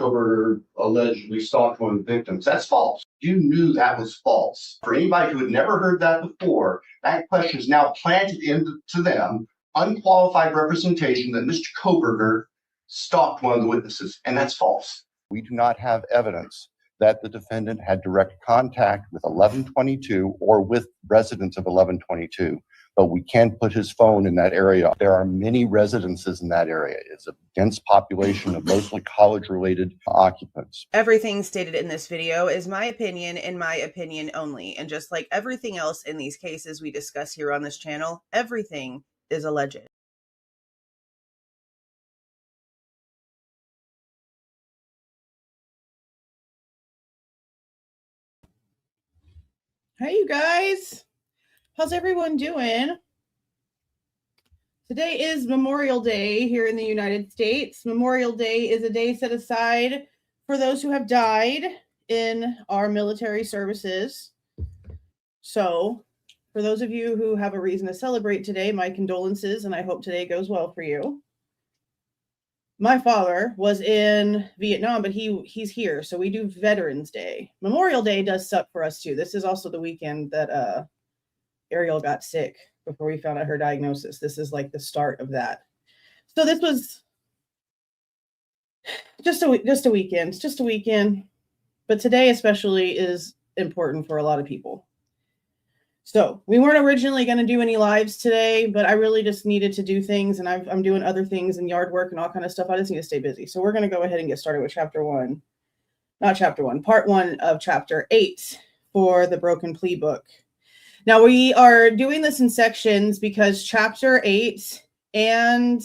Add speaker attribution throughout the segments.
Speaker 1: Kohberger allegedly stalked one of the victims. That's false. You knew that was false. For anybody who had never heard that before, that question is now planted into them, unqualified representation that Mr. Kohberger stalked one of the witnesses, and that's false. We do not have evidence that the defendant had direct contact with 1122 or with residents of 1122. But we can put his phone in that area. There are many residences in that area. It's a dense population of mostly college-related occupants.
Speaker 2: Everything stated in this video is my opinion and my opinion only. And just like everything else in these cases we discuss here on this channel, everything is alleged. Hey, you guys. How's everyone doing? Today is Memorial Day here in the United States. Memorial Day is a day set aside for those who have died in our military services. So, for those of you who have a reason to celebrate today, my condolences, and I hope today goes well for you. My father was in Vietnam, but he's here, so we do Veterans Day. Memorial Day does suck for us too. This is also the weekend that Ariel got sick before we found out her diagnosis. This is like the start of that. So this was just a weekend. It's just a weekend. But today especially is important for a lot of people. So we weren't originally going to do any lives today, but I really just needed to do things, and I'm doing other things and yard work and all kind of stuff. I just need to stay busy. So we're going to go ahead and get started with part 1 of chapter 8 for the Broken Plea book. Now we are doing this in sections because chapter 8 and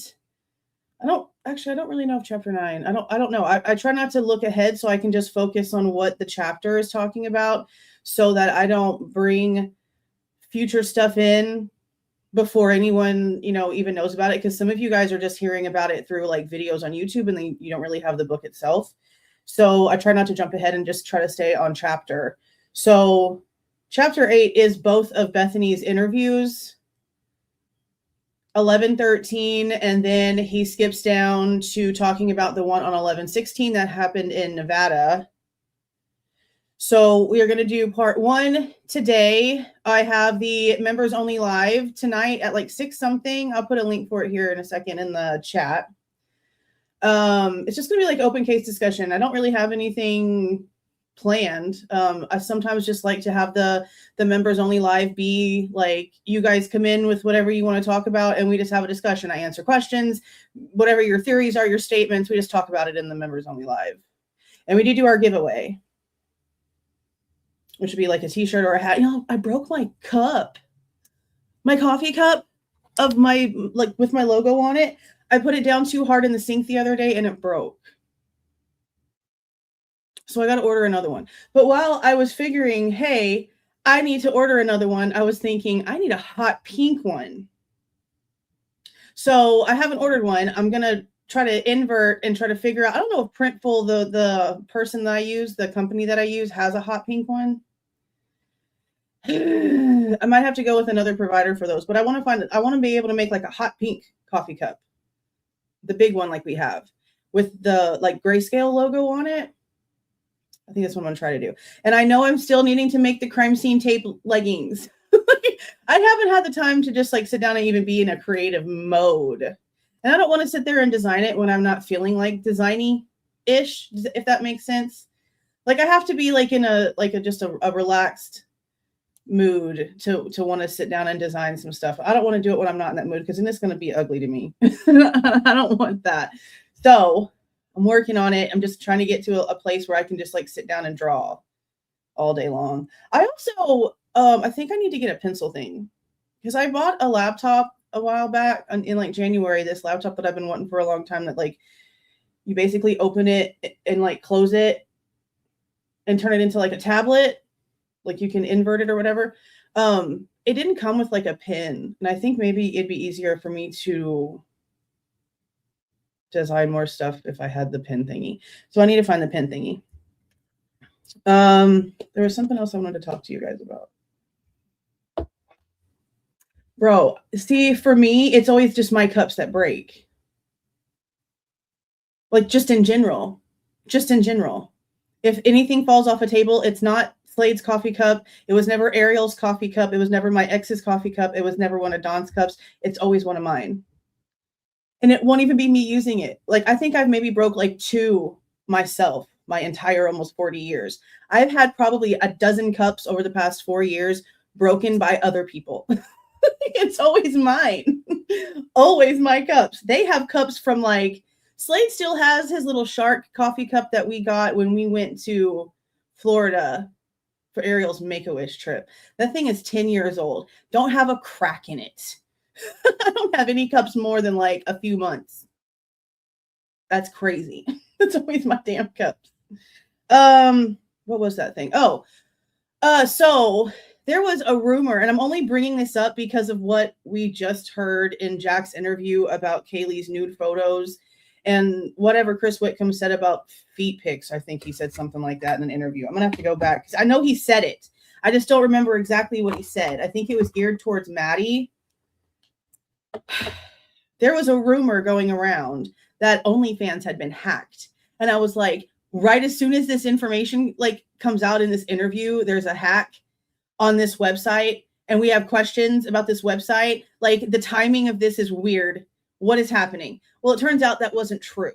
Speaker 2: I don't really know if chapter 9. I don't know. I try not to look ahead so I can just focus on what the chapter is talking about so that I don't bring future stuff in before anyone, even knows about it. Because some of you guys are just hearing about it through like videos on YouTube and then you don't really have the book itself. So I try not to jump ahead and just try to stay on chapter. So chapter 8 is both of Bethany's interviews, 11:13, and then he skips down to talking about the one on 11:16 that happened in Nevada. So we are going to do part 1 today. I have the members only live tonight at like 6 something. I'll put a link for it here in a second in the chat. It's just going to be like open case discussion. I don't really have anything planned. I sometimes just like to have the members only live be like, you guys come in with whatever you want to talk about and we just have a discussion. I answer questions, whatever your theories are, your statements, we just talk about it in the members only live. And we do our giveaway, which would be like a t-shirt or a hat. I broke my cup, my coffee cup of my, like with my logo on it. I put it down too hard in the sink the other day and it broke. So I got to order another one. But while I was figuring, hey, I need to order another one, I was thinking I need a hot pink one. So I haven't ordered one. I'm going to try to invert and try to figure out. I don't know if Printful, the person that I use, the company that I use, has a hot pink one. I might have to go with another provider for those, but I want to be able to make like a hot pink coffee cup, the big one like we have with the like grayscale logo on it. I think that's what I'm going to try to do. And I know I'm still needing to make the crime scene tape leggings. I haven't had the time to just like sit down and even be in a creative mode. And I don't want to sit there and design it when I'm not feeling like designy-ish, if that makes sense. Like I have to be like in a relaxed mood to want to sit down and design some stuff. I don't want to do it when I'm not in that mood because then it's going to be ugly to me. I don't want that. So I'm working on it. I'm just trying to get to a place where I can just like sit down and draw all day long. I also, I think I need to get a pencil thing because I bought a laptop a while back in like January, this laptop that I've been wanting for a long time that like you basically open it and like close it and turn it into like a tablet. Like you can invert it or whatever. It didn't come with like a pen. And I think maybe it'd be easier for me to design more stuff if I had the pen thingy. So I need to find the pen thingy. There was something else I wanted to talk to you guys about. Bro, see, for me, it's always just my cups that break. Like just in general. just in general. If anything falls off a table, it's not Slade's coffee cup. It was never Ariel's coffee cup. It was never my ex's coffee cup. It was never one of Dawn's cups. It's always one of mine. And it won't even be me using it. Like, I think I've maybe broke like 2 myself my entire almost 40 years. I've had probably a dozen cups over the past 4 years broken by other people. It's always mine. Always my cups. They have cups from like, Slade still has his little shark coffee cup that we got when we went to Florida for Ariel's Make-A-Wish trip. That thing is 10 years old. Don't have a crack in it. I don't have any cups more than like a few months. That's crazy. It's always my damn cups. What was that thing? So there was a rumor, and I'm only bringing this up because of what we just heard in Jack's interview about Kaylee's nude photos and whatever Chris Whitcomb said about feet pics. I think he said something like that in an interview. I'm gonna have to go back because I know he said it. I just don't remember exactly what he said. I think it was geared towards Maddie. There was a rumor going around that OnlyFans had been hacked. And I was like, right as soon as this information like comes out in this interview, there's a hack on this website and we have questions about this website. Like, the timing of this is weird. What is happening? Well, it turns out that wasn't true.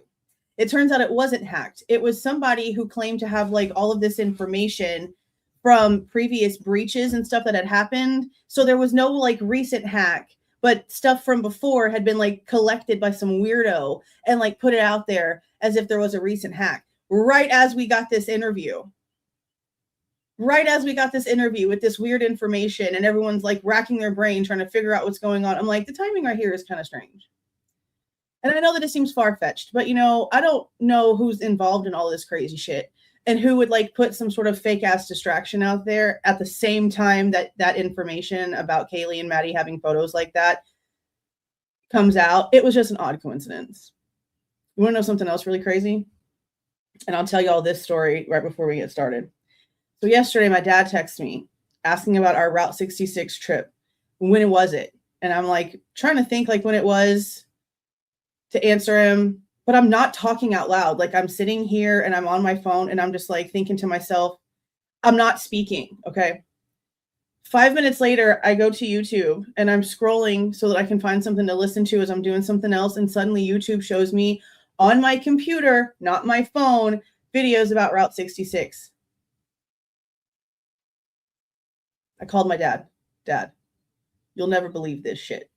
Speaker 2: It turns out it wasn't hacked. It was somebody who claimed to have like all of this information from previous breaches and stuff that had happened. So there was no like recent hack, but stuff from before had been like collected by some weirdo and like put it out there as if there was a recent hack. Right as we got this interview. Right as we got this interview with this weird information and everyone's like racking their brain trying to figure out what's going on. I'm like, the timing right here is kind of strange. And I know that it seems far-fetched, but, you know, I don't know who's involved in all this crazy shit and who would like put some sort of fake-ass distraction out there at the same time that that information about Kaylee and Maddie having photos like that comes out. It was just an odd coincidence. You want to know something else really crazy? And I'll tell you all this story right before we get started. So yesterday, my dad texted me asking about our Route 66 trip. When was it? And I'm like trying to think like when it was to answer him, but I'm not talking out loud. Like, I'm sitting here and I'm on my phone and I'm just like thinking to myself, I'm not speaking. Okay. 5 minutes later, I go to YouTube and I'm scrolling so that I can find something to listen to as I'm doing something else. And suddenly YouTube shows me on my computer, not my phone, videos about Route 66. I called my dad. Dad, you'll never believe this shit.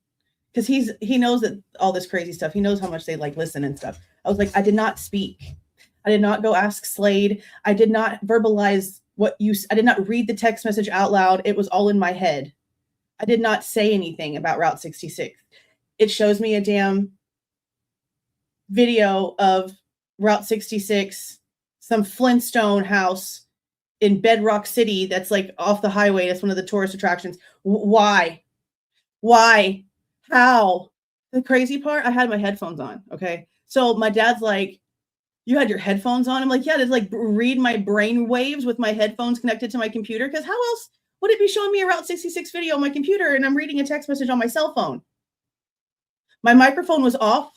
Speaker 2: Because he knows that all this crazy stuff. He knows how much they like listen and stuff. I was like, I did not speak. I did not go ask Slade. I did not verbalize I did not read the text message out loud. It was all in my head. I did not say anything about Route 66. It shows me a damn video of Route 66, some Flintstone house in Bedrock City that's like off the highway. That's one of the tourist attractions. Why? How? The crazy part, I had my headphones on. Okay. So my dad's like, you had your headphones on? I'm like, yeah, to like read my brain waves with my headphones connected to my computer. Because how else would it be showing me a Route 66 video on my computer and I'm reading a text message on my cell phone? My microphone was off.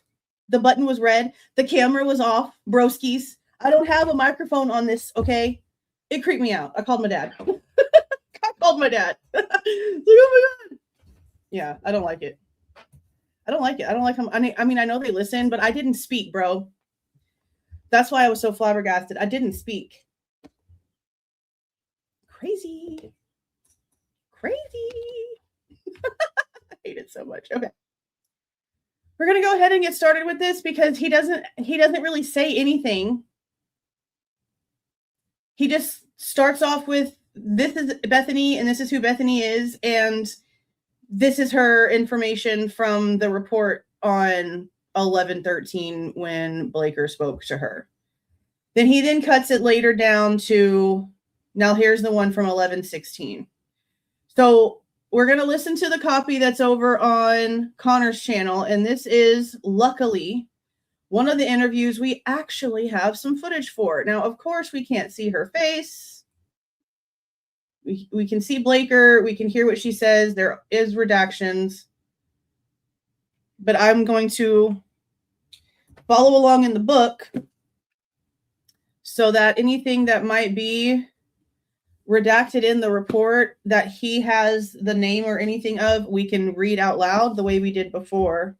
Speaker 2: The button was red. The camera was off. Broskies. I don't have a microphone on this. Okay. It creeped me out. I called my dad. I called my dad. Like, oh my God. Yeah, I don't like it. I don't like them. I mean, I know they listen, but I didn't speak, bro. That's why I was so flabbergasted. I didn't speak. Crazy. I hate it so much. Okay. We're going to go ahead and get started with this because he doesn't really say anything. He just starts off with, this is Bethany and this is who Bethany is. And this is her information from the report on 11/13 when Blaker spoke to her. Then he cuts it later down to, now here's the one from 11/16. So we're going to listen to the copy that's over on Connor's channel. And this is, luckily, one of the interviews we actually have some footage for. Now, of course, we can't see her face. We can see Blaker. We can hear what she says. There is redactions. But I'm going to follow along in the book so that anything that might be redacted in the report that he has the name or anything of, we can read out loud the way we did before.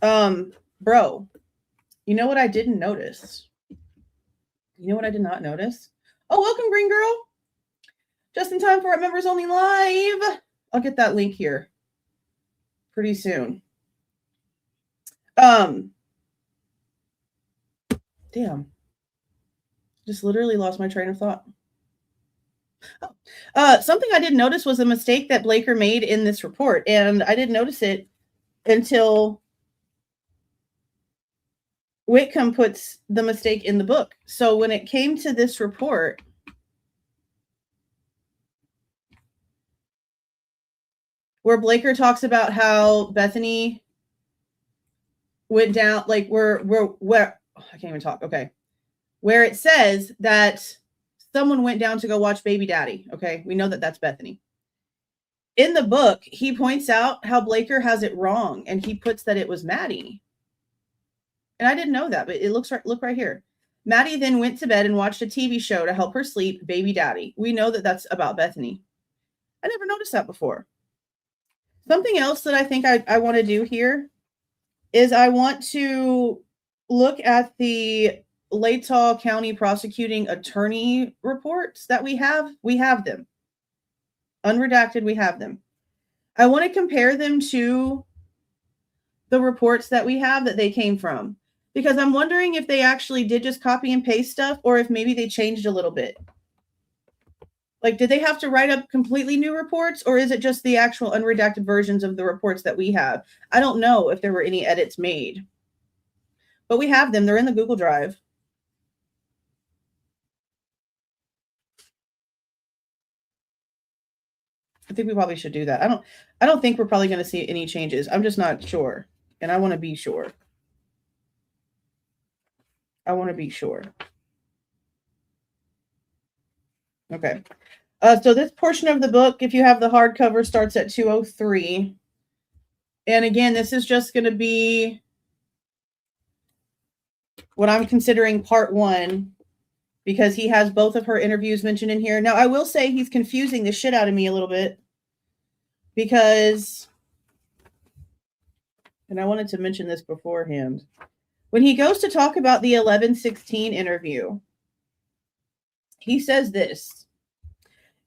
Speaker 2: Bro, you know what I didn't notice? You know what I did not notice? Oh, welcome, Green Girl. Just in time for our members only live. I'll get that link here pretty soon. Damn. Just literally lost my train of thought. Something I didn't notice was a mistake that Blaker made in this report, and I didn't notice it until Whitcomb puts the mistake in the book. So when it came to this report, where Blaker talks about how Bethany went down, like where I can't even talk. Okay. Where it says that someone went down to go watch baby daddy. Okay. We know that that's Bethany. In the book, he points out how Blaker has it wrong, and he puts that it was Maddie. And I didn't know that, but it look right here. Maddie then went to bed and watched a TV show to help her sleep, baby daddy. We know that that's about Bethany. I never noticed that before. Something else that I think I want to do here is I want to look at the Latah County prosecuting attorney reports that we have. We have them. Unredacted, we have them. I want to compare them to the reports that we have that they came from, because I'm wondering if they actually did just copy and paste stuff, or if maybe they changed a little bit. Like, did they have to write up completely new reports, or is it just the actual unredacted versions of the reports that we have? I don't know if there were any edits made, but we have them. They're in the Google Drive. I think we probably should do that. I don't think we're probably going to see any changes. I'm just not sure, and I want to be sure. I want to be sure. Okay. So this portion of the book, if you have the hardcover, starts at 203. And again, this is just going to be what I'm considering part 1, because he has both of her interviews mentioned in here. Now, I will say he's confusing the shit out of me a little bit, because, and I wanted to mention this beforehand, when he goes to talk about the 11/16 interview, he says this: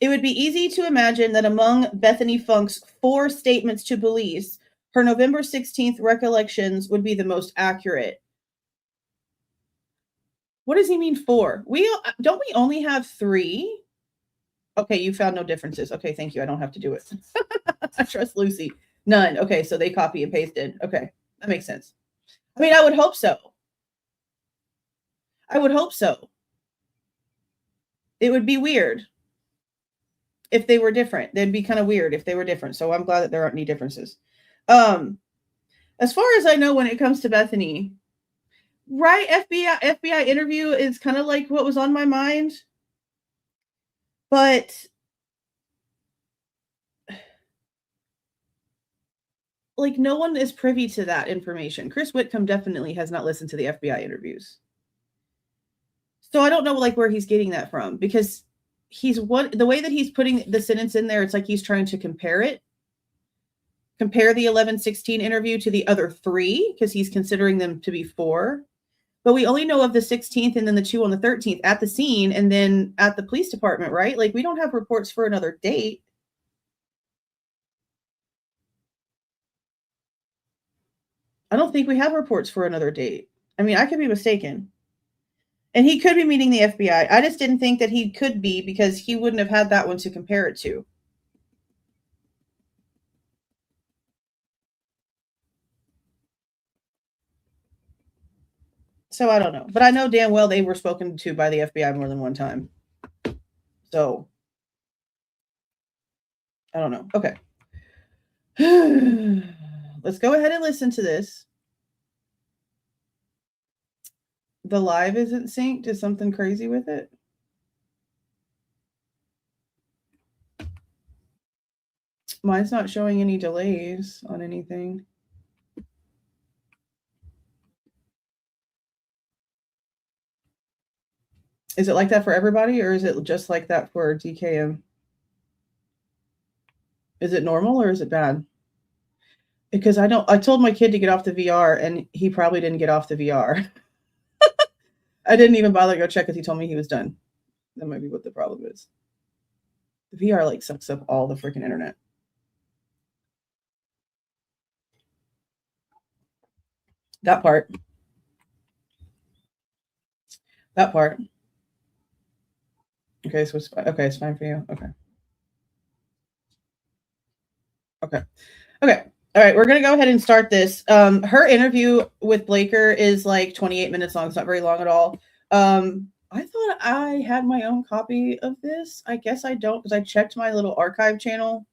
Speaker 2: it would be easy to imagine that among Bethany Funk's 4 statements to police, her November 16th recollections would be the most accurate. What does he mean 4? Don't we only have 3? Okay, you found no differences. Okay, thank you. I don't have to do it. I trust Lucy. None. Okay, so they copy and pasted. Okay, that makes sense. I mean, I would hope so. I would hope so. It would be weird if they were different. They'd be kind of weird if they were different. So I'm glad that there aren't any differences. As far as I know, when it comes to Bethany, right, FBI interview is kind of like what was on my mind. But like, no one is privy to that information. Chris Whitcomb definitely has not listened to the FBI interviews. So I don't know like where he's getting that from, because the way that he's putting the sentence in there, it's like he's trying to compare the 11/16 interview to the other 3, because he's considering them to be 4. But we only know of the 16th and then the 2 on the 13th at the scene and then at the police department, right? Like, we don't have reports for another date. I don't think we have reports for another date. I mean, I could be mistaken. And he could be meeting the FBI. I just didn't think that he could be, because he wouldn't have had that one to compare it to. So I don't know. But I know damn well they were spoken to by the FBI more than one time. So I don't know. Okay. Let's go ahead and listen to this. The live isn't synced. Is something crazy with it? Mine's not showing any delays on anything. Is it like that for everybody, or is it just like that for DKM? Is it normal or is it bad? Because I told my kid to get off the VR and he probably didn't get off the VR. I didn't even bother to go check because he told me he was done. That might be what the problem is. The VR like sucks up all the freaking internet. That part. Okay, so it's fine for you. Okay. All right, we're gonna go ahead and start this. Her interview with Blaker is like 28 minutes long. It's not very long at all. I thought I had my own copy of this. I guess I don't, because I checked my little archive channel.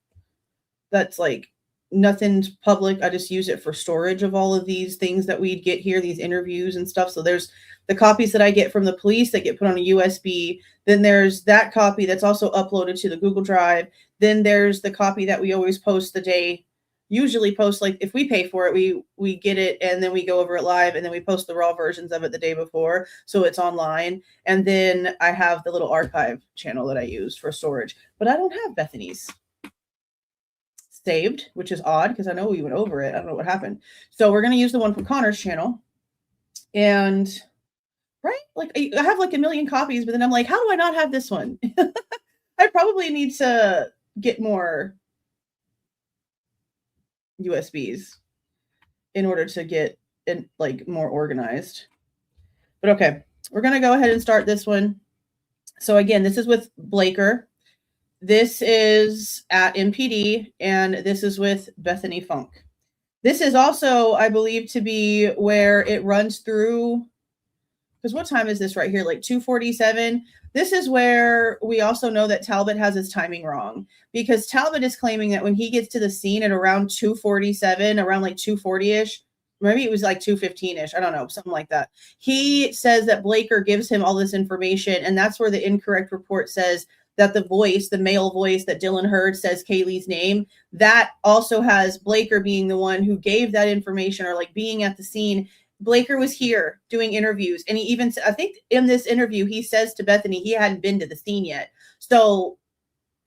Speaker 2: That's like nothing's public. I just use it for storage of all of these things that we'd get here, these interviews and stuff. So there's the copies that I get from the police that get put on a USB. Then there's that copy that's also uploaded to the Google Drive. Then there's the copy that we always post the day, usually post, like if we pay for it, we get it and then we go over it live and then we post the raw versions of it the day before. So it's online. And then I have the little archive channel that I use for storage, but I don't have Bethany's saved, which is odd because I know we went over it. I don't know what happened. So we're going to use the one from Connor's channel. And right, like I have like a million copies, but then I'm like, how do I not have this one? I probably need to get more USBs in order to get it like more organized. But okay, we're going to go ahead and start this one. So again, this is with Blaker. This is at MPD, and this is with Bethany Funk. This is also, I believe, to be where it runs through, because what time is this right here? Like 2:47. This is where we also know that Talbot has his timing wrong, because Talbot is claiming that when he gets to the scene at around 2:47, around like 2:40-ish, maybe it was like 2:15-ish, I don't know, something like that. He says that Blaker gives him all this information, and that's where the incorrect report says that the voice, the male voice that Dylan heard says Kaylee's name, that also has Blaker being the one who gave that information, or like being at the scene. Blaker was here doing interviews, and he even, I think in this interview, he says to Bethany he hadn't been to the scene yet. So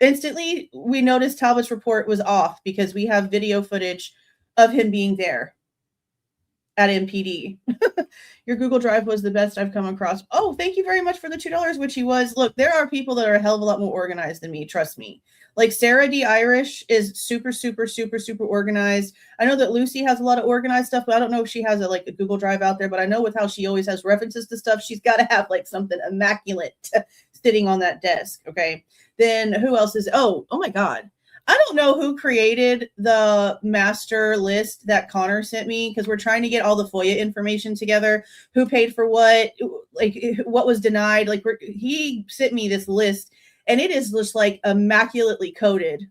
Speaker 2: instantly we noticed Talbot's report was off because we have video footage of him being there at MPD. Your Google Drive was the best I've come across. Oh, thank you very much for the $2, which he was. Look, there are people that are a hell of a lot more organized than me. Trust me. Like Sarah D. Irish is super, super, super, super organized. I know that Lucy has a lot of organized stuff, but I don't know if she has a Google Drive out there. But I know with how she always has references to stuff, she's got to have like something immaculate sitting on that desk. Okay. Then who else is? Oh my God. I don't know who created the master list that Connor sent me, because we're trying to get all the FOIA information together, who paid for what, like what was denied. Like he sent me this list and it is just like immaculately coded.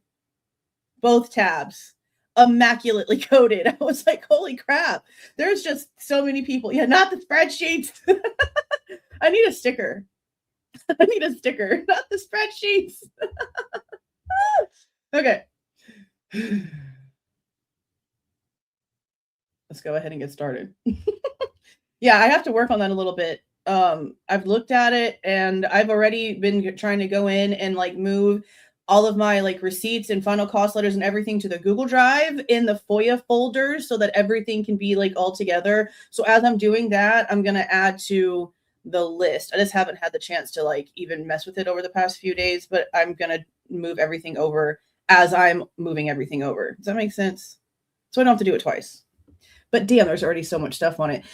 Speaker 2: Both tabs, immaculately coded. I was like, holy crap. There's just so many people. Yeah, not the spreadsheets. I need a sticker. Not the spreadsheets. Okay. Let's go ahead and get started. Yeah, I have to work on that a little bit. I've looked at it and I've already been trying to go in and like move all of my like receipts and final cost letters and everything to the Google Drive in the FOIA folders so that everything can be like all together. So as I'm doing that, I'm going to add to the list. I just haven't had the chance to like even mess with it over the past few days, but I'm going to move everything over as I'm moving everything over. Does that make sense? So I don't have to do it twice. But damn, there's already so much stuff on it.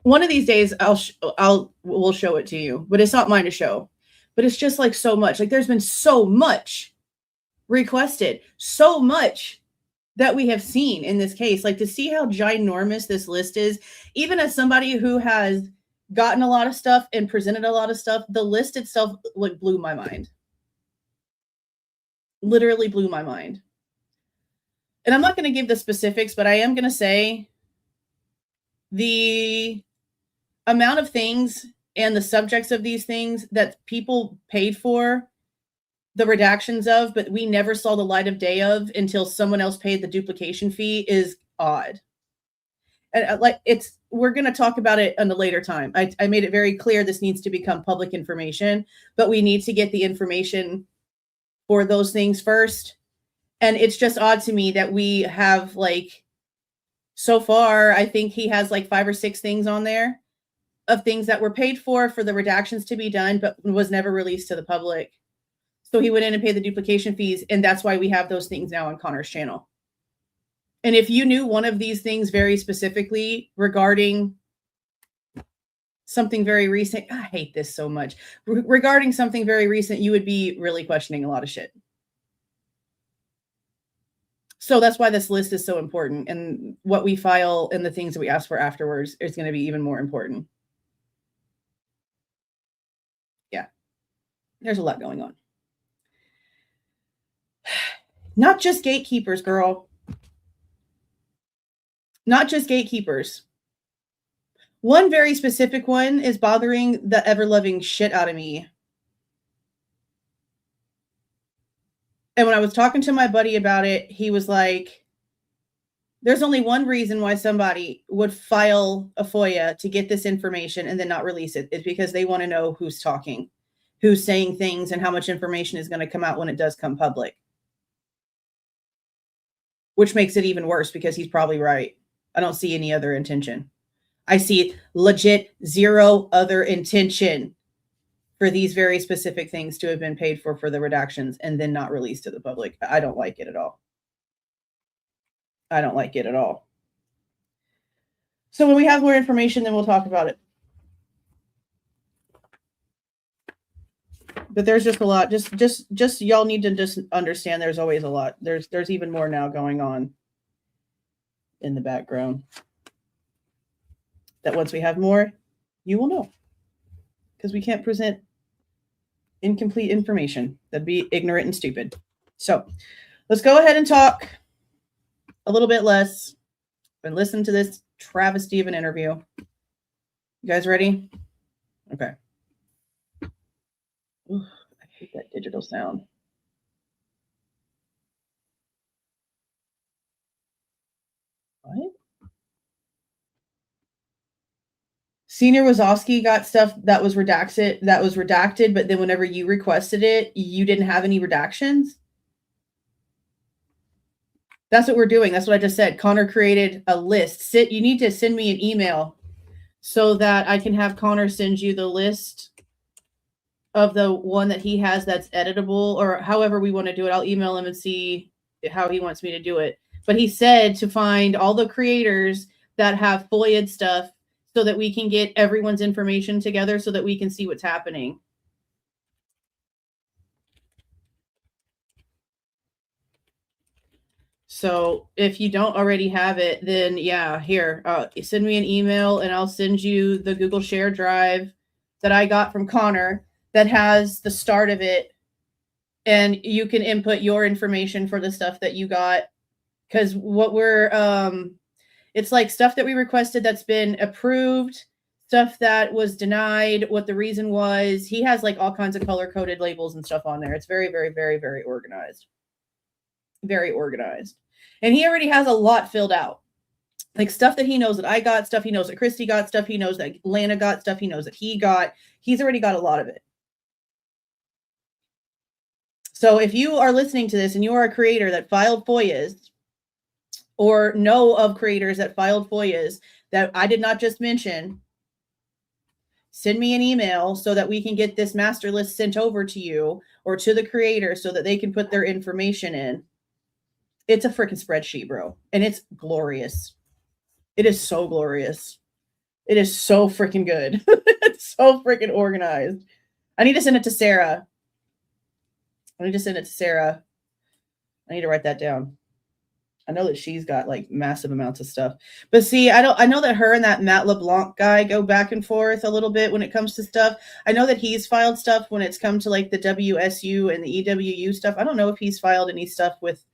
Speaker 2: One of these days we'll show it to you, but it's not mine to show. But it's just like so much. Like there's been so much requested, so much that we have seen in this case. Like to see how ginormous this list is, even as somebody who has gotten a lot of stuff and presented a lot of stuff, the list itself like blew my mind. Literally blew my mind. And I'm not going to give the specifics, but I am going to say the amount of things and the subjects of these things that people paid for the redactions of, but we never saw the light of day of until someone else paid the duplication fee is odd. And we're going to talk about it on a later time. I made it very clear this needs to become public information, but we need to get the information for those things first. And it's just odd to me that we have so far, I think he has 5 or 6 things on there of things that were paid for the redactions to be done, but was never released to the public. So he went in and paid the duplication fees. And that's why we have those things now on Connor's channel. And if you knew one of these things very specifically regarding something very recent, I hate this so much, regarding something very recent, you would be really questioning a lot of shit. So that's why this list is so important. And what we file and the things that we ask for afterwards is going to be even more important. Yeah, there's a lot going on. Not just gatekeepers, girl. Not just gatekeepers. One very specific one is bothering the ever-loving shit out of me. And when I was talking to my buddy about it, he was like, there's only one reason why somebody would file a FOIA to get this information and then not release it. It's because they want to know who's talking, who's saying things, and how much information is going to come out when it does come public. Which makes it even worse because he's probably right. I don't see any other intention. I see legit zero other intention for these very specific things to have been paid for the redactions and then not released to the public. I don't like it at all. I don't like it at all. So when we have more information, then we'll talk about it. But there's just a lot. Just y'all need to just understand there's always a lot. There's even more now going on in the background. That once we have more, you will know. Because we can't present incomplete information. That'd be ignorant and stupid. So let's go ahead and talk a little bit less and listen to this travesty of an interview. You guys ready? Okay. Ooh, I hate that digital sound. What? Senior Wazowski got stuff that was redacted, but then whenever you requested it, you didn't have any redactions. That's what we're doing. That's what I just said. Connor created a list. You need to send me an email so that I can have Connor send you the list of the one that he has that's editable, or however we want to do it. I'll email him and see how he wants me to do it. But he said to find all the creators that have FOIA'd stuff so that we can get everyone's information together so that we can see what's happening. So if you don't already have it, then yeah, here, send me an email and I'll send you the Google Share Drive that I got from Connor that has the start of it. And you can input your information for the stuff that you got. Because what we're, it's like stuff that we requested that's been approved, stuff that was denied, what the reason was. He has like all kinds of color-coded labels and stuff on there. It's very, very, very, very organized. Very organized. And he already has a lot filled out. Like stuff that he knows that I got, stuff he knows that Christy got, stuff he knows that Lana got, stuff he knows that he got. He's already got a lot of it. So if you are listening to this and you are a creator that filed FOIAs or know of creators that filed FOIAs that I did not just mention, send me an email so that we can get this master list sent over to you or to the creator so that they can put their information in. It's a freaking spreadsheet, bro. And it's glorious. It is so glorious. It is so freaking good. It's so freaking organized. I need to send it to Sarah. I need to write that down. I know that she's got like massive amounts of stuff. But see, I know that her and that Matt LeBlanc guy go back and forth a little bit when it comes to stuff. I know that he's filed stuff when it's come to like the WSU and the EWU stuff. I don't know if he's filed any stuff with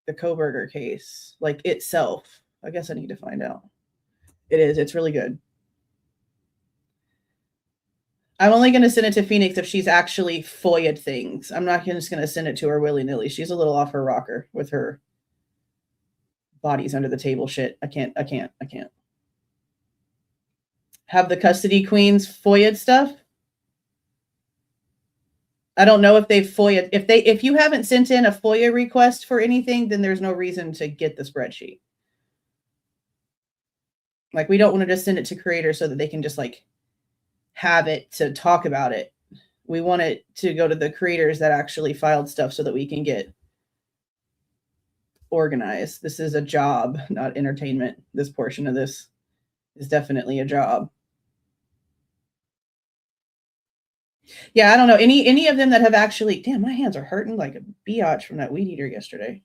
Speaker 2: the Kohberger case, like itself. I guess I need to find out. It's really good. I'm only going to send it to Phoenix if she's actually FOIA'd things. I'm not just going to send it to her willy-nilly. She's a little off her rocker with her bodies under the table shit. I can't. Have the custody queens FOIA'd stuff? I don't know if they've FOIA'd. If you haven't sent in a FOIA request for anything, then there's no reason to get the spreadsheet. Like, we don't want to just send it to creators so that they can just like have it to talk about it. We want it to go to the creators that actually filed stuff so that we can get organized. This is a job, not entertainment. This portion of this is definitely a job. Yeah, I don't know. Any of them that have actually, damn, my hands are hurting like a biatch from that weed eater yesterday.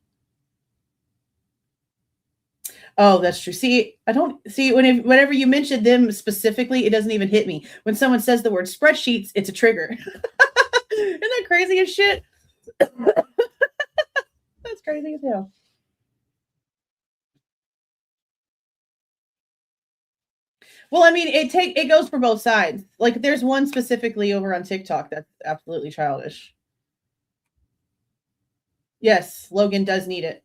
Speaker 2: Oh, that's true. See, I don't see whenever you mention them specifically, it doesn't even hit me. When someone says the word spreadsheets, it's a trigger. Isn't that crazy as shit? That's crazy as hell. Well, I mean, it goes for both sides. Like, there's one specifically over on TikTok that's absolutely childish. Yes, Logan does need it.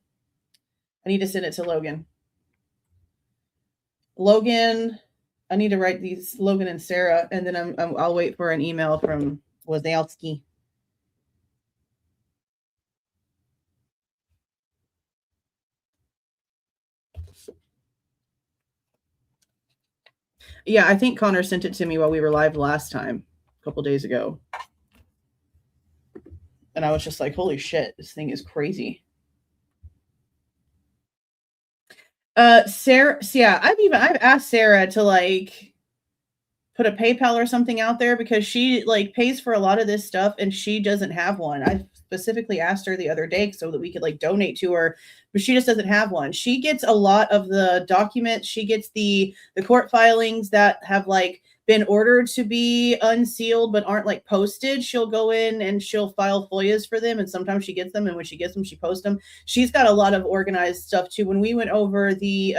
Speaker 2: I need to send it to Logan. Logan, I need to write these, Logan and Sarah, and then I'll wait for an email from Wazowski. Yeah, I think Connor sent it to me while we were live last time, a couple days ago. And I was just like, holy shit, this thing is crazy. Sarah, yeah, I've asked Sarah to like put a PayPal or something out there because she like pays for a lot of this stuff and she doesn't have one. I specifically asked her the other day so that we could like donate to her, but she just doesn't have one. She gets a lot of the documents. She gets the court filings that have like been ordered to be unsealed but aren't like posted. She'll go in and she'll file FOIAs for them, and sometimes she gets them, and when she gets them, she posts them. She's got a lot of organized stuff too. When we went over the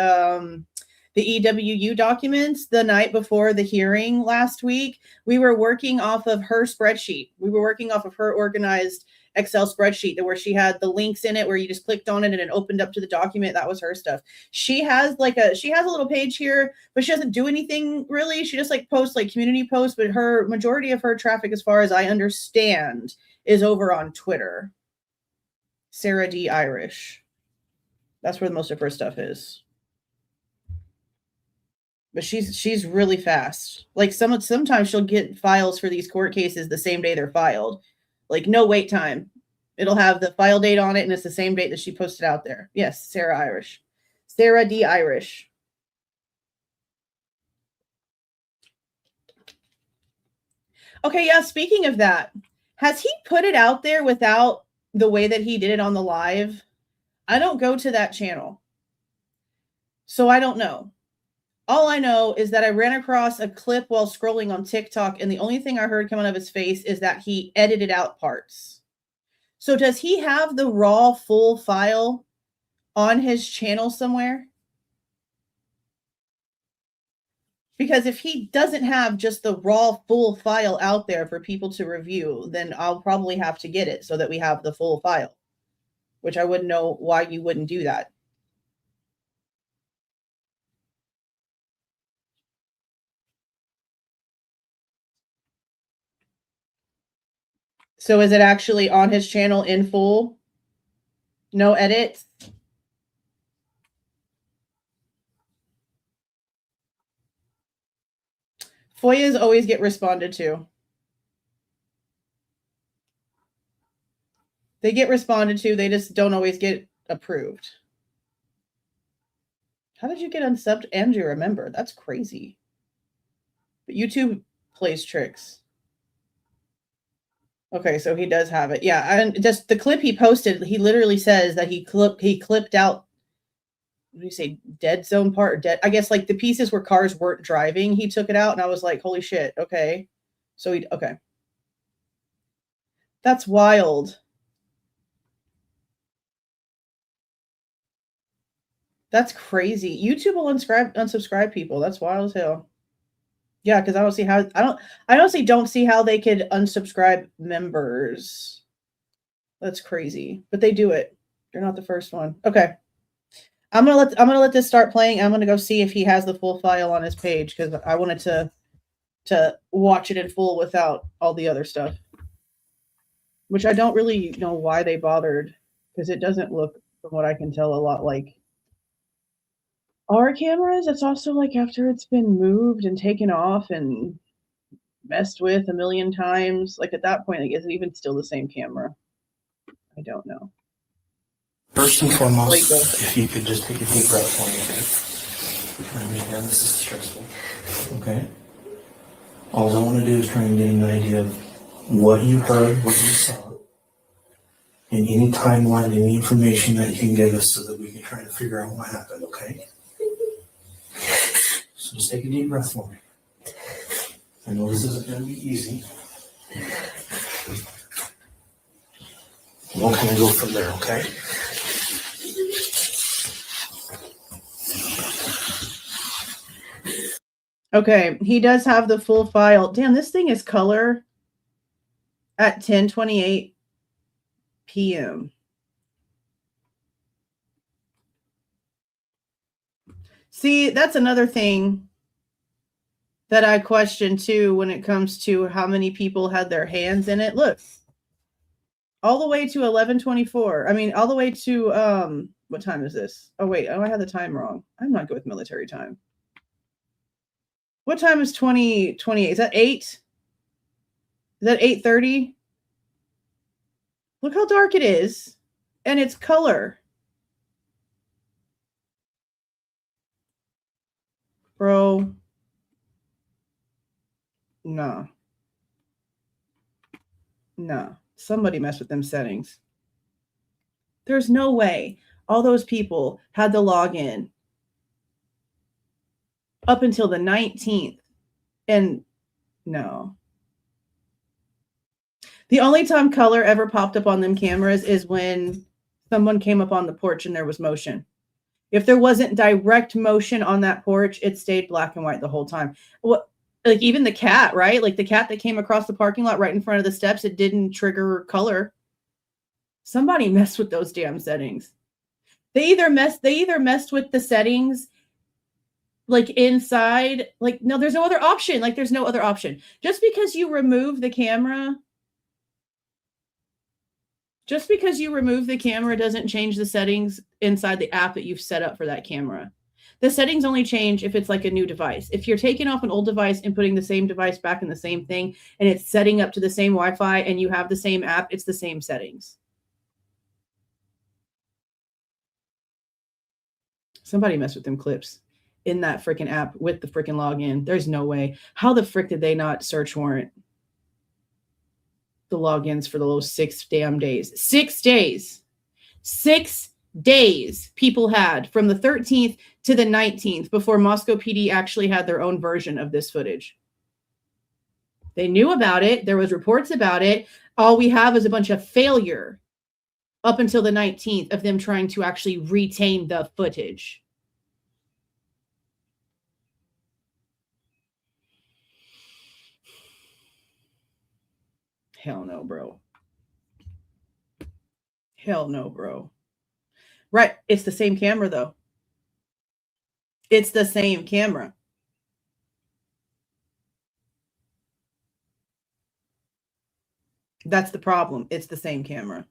Speaker 2: EWU documents the night before the hearing last week, we were working off of her spreadsheet. We were working off of her organized Excel spreadsheet where she had the links in it where you just clicked on it and it opened up to the document. That was her stuff. She has a little page here, but she doesn't do anything really. She just like posts like community posts, but her majority of her traffic, as far as I understand, is over on Twitter. Sarah D. Irish. That's where most of her stuff is. But she's really fast. Like sometimes she'll get files for these court cases the same day they're filed. Like no wait time. It'll have the file date on it and it's the same date that she posted out there. Yes, Sarah Irish. Sarah D. Irish. Okay, yeah, speaking of that, has he put it out there without the way that he did it on the live? I don't go to that channel, so I don't know. All I know is that I ran across a clip while scrolling on TikTok, and the only thing I heard come out of his face is that he edited out parts. So does he have the raw full file on his channel somewhere? Because if he doesn't have just the raw full file out there for people to review, then I'll probably have to get it so that we have the full file, which I wouldn't know why you wouldn't do that. So is it actually on his channel in full? No edits? FOIAs always get responded to. They get responded to. They just don't always get approved. How did you get unsubbed and you remember? That's crazy. But YouTube plays tricks. Okay, so he does have it. Yeah, and just the clip he posted, he literally says that he clipped out, what do you say, dead zone part or dead? I guess like the pieces where cars weren't driving, he took it out, and I was like, holy shit, okay. So okay. That's wild. That's crazy. YouTube will unsubscribe people. That's wild as hell. Yeah, because I honestly don't see how they could unsubscribe members. That's crazy. But they do it. They're not the first one. Okay. I'm gonna let this start playing. I'm gonna go see if he has the full file on his page because I wanted to watch it in full without all the other stuff, which I don't really know why they bothered because it doesn't look, from what I can tell, a lot like our cameras. It's also like after it's been moved and taken off and messed with a million times. Like at that point, like, is it even still the same camera? I don't know.
Speaker 3: First and foremost, if you could just take a deep breath for me, okay? I understand this is stressful, okay? All I want to do is try and get an idea of what you heard, what you saw, and any timeline, any information that you can give us so that we can try to figure out what happened, okay? So just take a deep breath for me. I know this isn't going to be easy. We'll kind of go from there, okay?
Speaker 2: Okay, he does have the full file. Damn, this thing is color at 10:28 p.m. See, that's another thing that I question too when it comes to how many people had their hands in it. Look, all the way to 11:24. I mean, all the way to what time is this? Oh wait, I had the time wrong. I'm not good with military time. What time is 20:28? Is that 8? Is that 8:30? Look how dark it is. And it's color. Bro. Nah. Nah. Somebody messed with them settings. There's no way all those people had the login up until the 19th. And no. The only time color ever popped up on them cameras is when someone came up on the porch and there was motion. If there wasn't direct motion on that porch, it stayed black and white the whole time. What, like even the cat, right? Like the cat that came across the parking lot right in front of the steps, it didn't trigger color. Somebody messed with those damn settings. They either messed with the settings like inside, like no, there's no other option. Like there's no other option. Just because you remove the camera doesn't change the settings inside the app that you've set up for that camera. The settings only change if it's like a new device. If you're taking off an old device and putting the same device back in the same thing and it's setting up to the same Wi-Fi and you have the same app, it's the same settings. Somebody messed with them clips in that freaking app with the freaking login. There's no way. How the frick did they not search warrant the logins for those 6 damn days? 6 days. 6 days people had from the 13th to the 19th before Moscow PD actually had their own version of this footage. They knew about it. There was reports about it. All we have is a bunch of failure up until the 19th of them trying to actually retain the footage. Hell no, bro. Hell no, bro. Right. It's the same camera, though. It's the same camera. That's the problem. It's the same camera.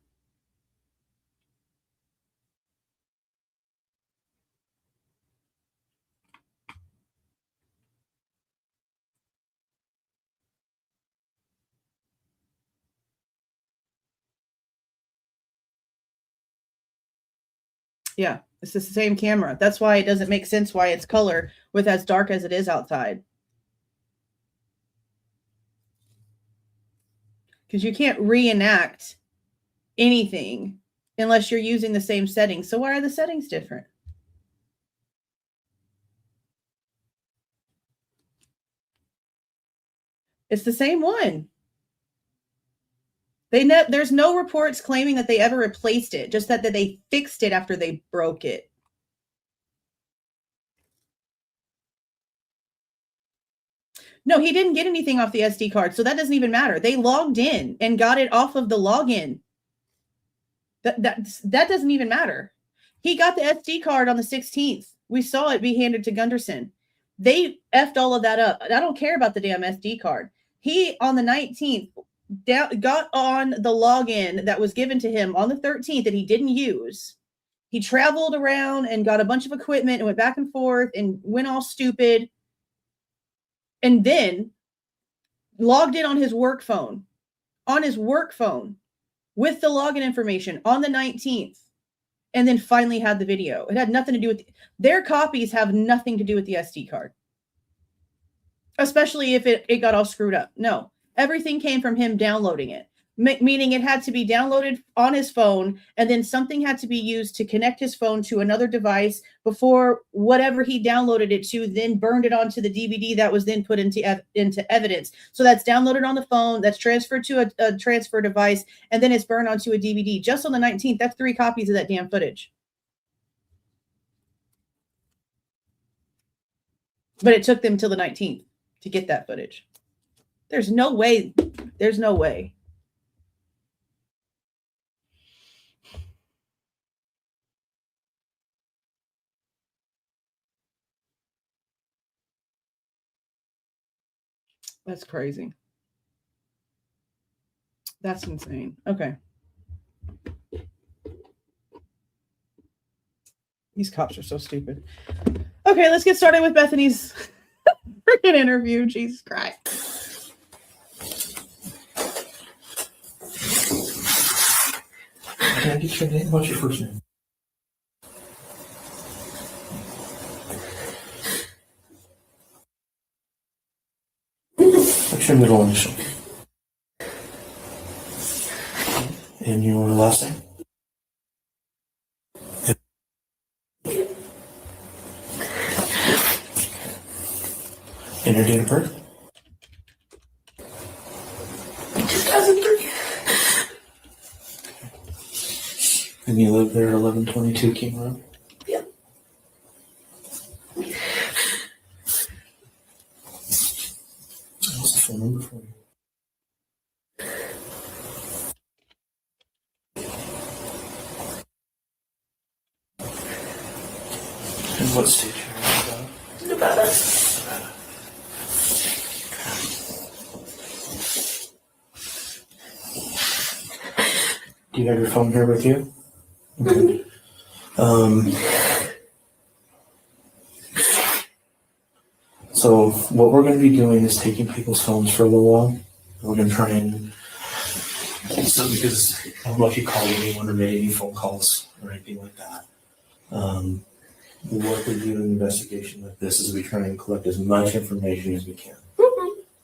Speaker 2: Yeah, it's the same camera. That's why it doesn't make sense why it's color with as dark as it is outside. Because you can't reenact anything unless you're using the same settings. So why are the settings different? It's the same one. There's no reports claiming that they ever replaced it, just that they fixed it after they broke it. No, he didn't get anything off the SD card, so that doesn't even matter. They logged in and got it off of the login. That doesn't even matter. He got the SD card on the 16th. We saw it be handed to Gunderson. They effed all of that up. I don't care about the damn SD card. He, on the 19th, got on the login that was given to him on the 13th that he didn't use. He traveled around and got a bunch of equipment and went back and forth and went all stupid. And then logged in on his work phone. On his work phone. With the login information on the 19th. And then finally had the video. It had nothing to do with their copies have nothing to do with the SD card. Especially if it got all screwed up. No, everything came from him downloading it. Meaning it had to be downloaded on his phone and then something had to be used to connect his phone to another device before whatever he downloaded it to then burned it onto the DVD that was then put into evidence. So that's downloaded on the phone, that's transferred to a transfer device, and then it's burned onto a DVD. Just on the 19th, that's 3 copies of that damn footage. But it took them till the 19th to get that footage. There's no way. There's no way. That's crazy. That's insane. Okay. These cops are so stupid. Okay, let's get started with Bethany's freaking interview. Jesus Christ.
Speaker 3: Can I get your name? What's your first name? What's your middle initial? And your last name? And your date of birth?
Speaker 4: 2003.
Speaker 3: And you live there at 1122 King Road?
Speaker 4: Yep.
Speaker 3: What's the phone number for you? And what state you're in?
Speaker 4: Nevada.
Speaker 3: Do you have your phone here with you? Okay. So what we're going to be doing is taking people's phones for a little while. We're going to try and, so because I don't know if you called anyone or made any phone calls or anything like that. We'll work with you in an investigation like this as we try and collect as much information as we can.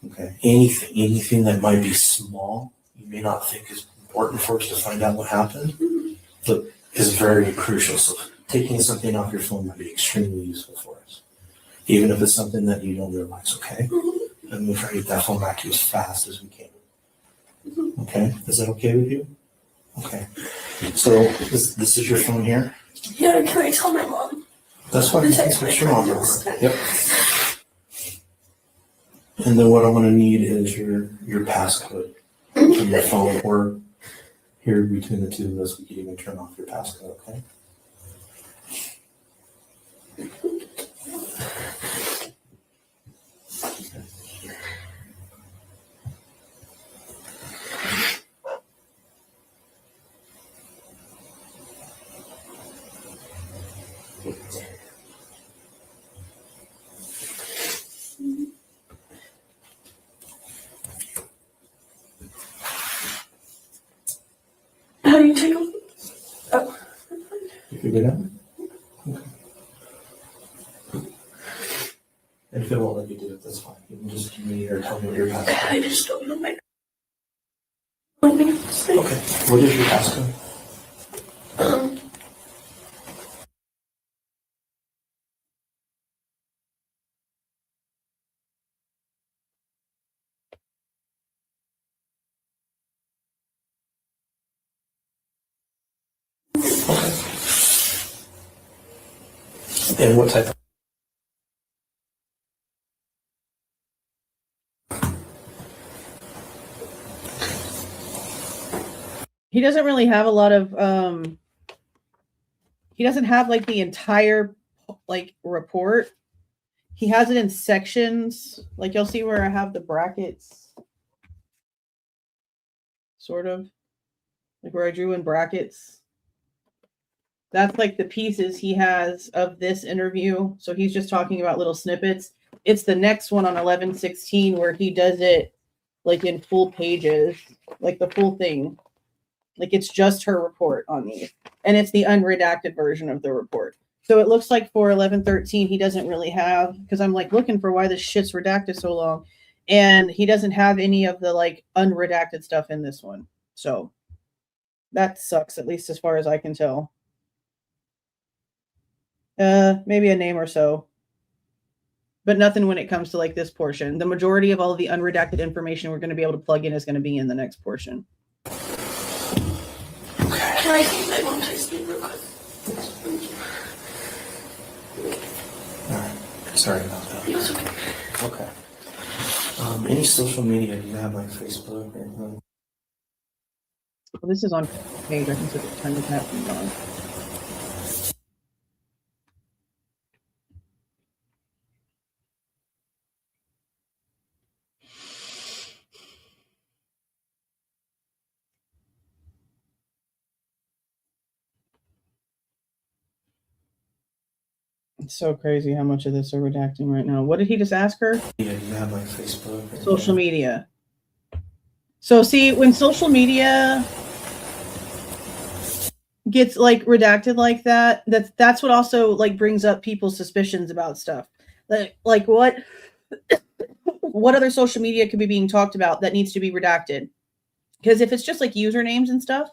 Speaker 3: Okay. Anything that might be small, you may not think is important for us to find out what happened, but is very crucial. So taking something off your phone might be extremely useful for us, even if it's something that you don't realize. Okay. And we'll try to get that phone back to you as fast as we can. Okay. Is that okay with you? Okay. So this is your phone here.
Speaker 4: Yeah, can I tell my mom?
Speaker 3: That's fine. You can
Speaker 4: Text my
Speaker 3: switch your mom
Speaker 4: friends.
Speaker 3: over. Yep. And then what I'm going to need is your passcode from your phone, or here between the two of us, we can even turn off your passcode. Okay.
Speaker 4: How do you take them? Oh.
Speaker 3: You figured it out? Okay. And if it won't let you do it, that's fine. You can just give me or tell me what your passcode
Speaker 4: I
Speaker 3: is.
Speaker 4: just don't know my.
Speaker 3: Okay. What is your passcode? Okay. And what type of?
Speaker 2: He doesn't really have a lot of he doesn't have like the entire like report. He has it in sections. Like you'll see where I have the brackets. Sort of. Like where I drew in brackets. That's like the pieces he has of this interview. So he's just talking about little snippets. It's the next one on 11/16 where he does it like in full pages, like the full thing. Like it's just her report on these. And it's the unredacted version of the report. So it looks like for 11/13, he doesn't really have, because I'm like looking for why this shit's redacted so long. And he doesn't have any of the like unredacted stuff in this one. So that sucks, at least as far as I can tell. Maybe a name or so. But nothing when it comes to like this portion. The majority of all of the unredacted information we're going to be able to plug in is going to be in the next portion.
Speaker 4: Can I take my mom to speed real quick?
Speaker 3: Alright, sorry about that.
Speaker 4: It's okay.
Speaker 3: Okay. Any social media? Do you have like Facebook or anything?
Speaker 2: Well, this is on page. I can turn the captions on. It's so crazy how much of this are redacting right now. What did he just ask her?
Speaker 3: Yeah, do you have like Facebook? Or
Speaker 2: Social media. So see, when social media gets like redacted like that, that's what also like brings up people's suspicions about stuff. Like what other social media could be being talked about that needs to be redacted? Because if it's just like usernames and stuff,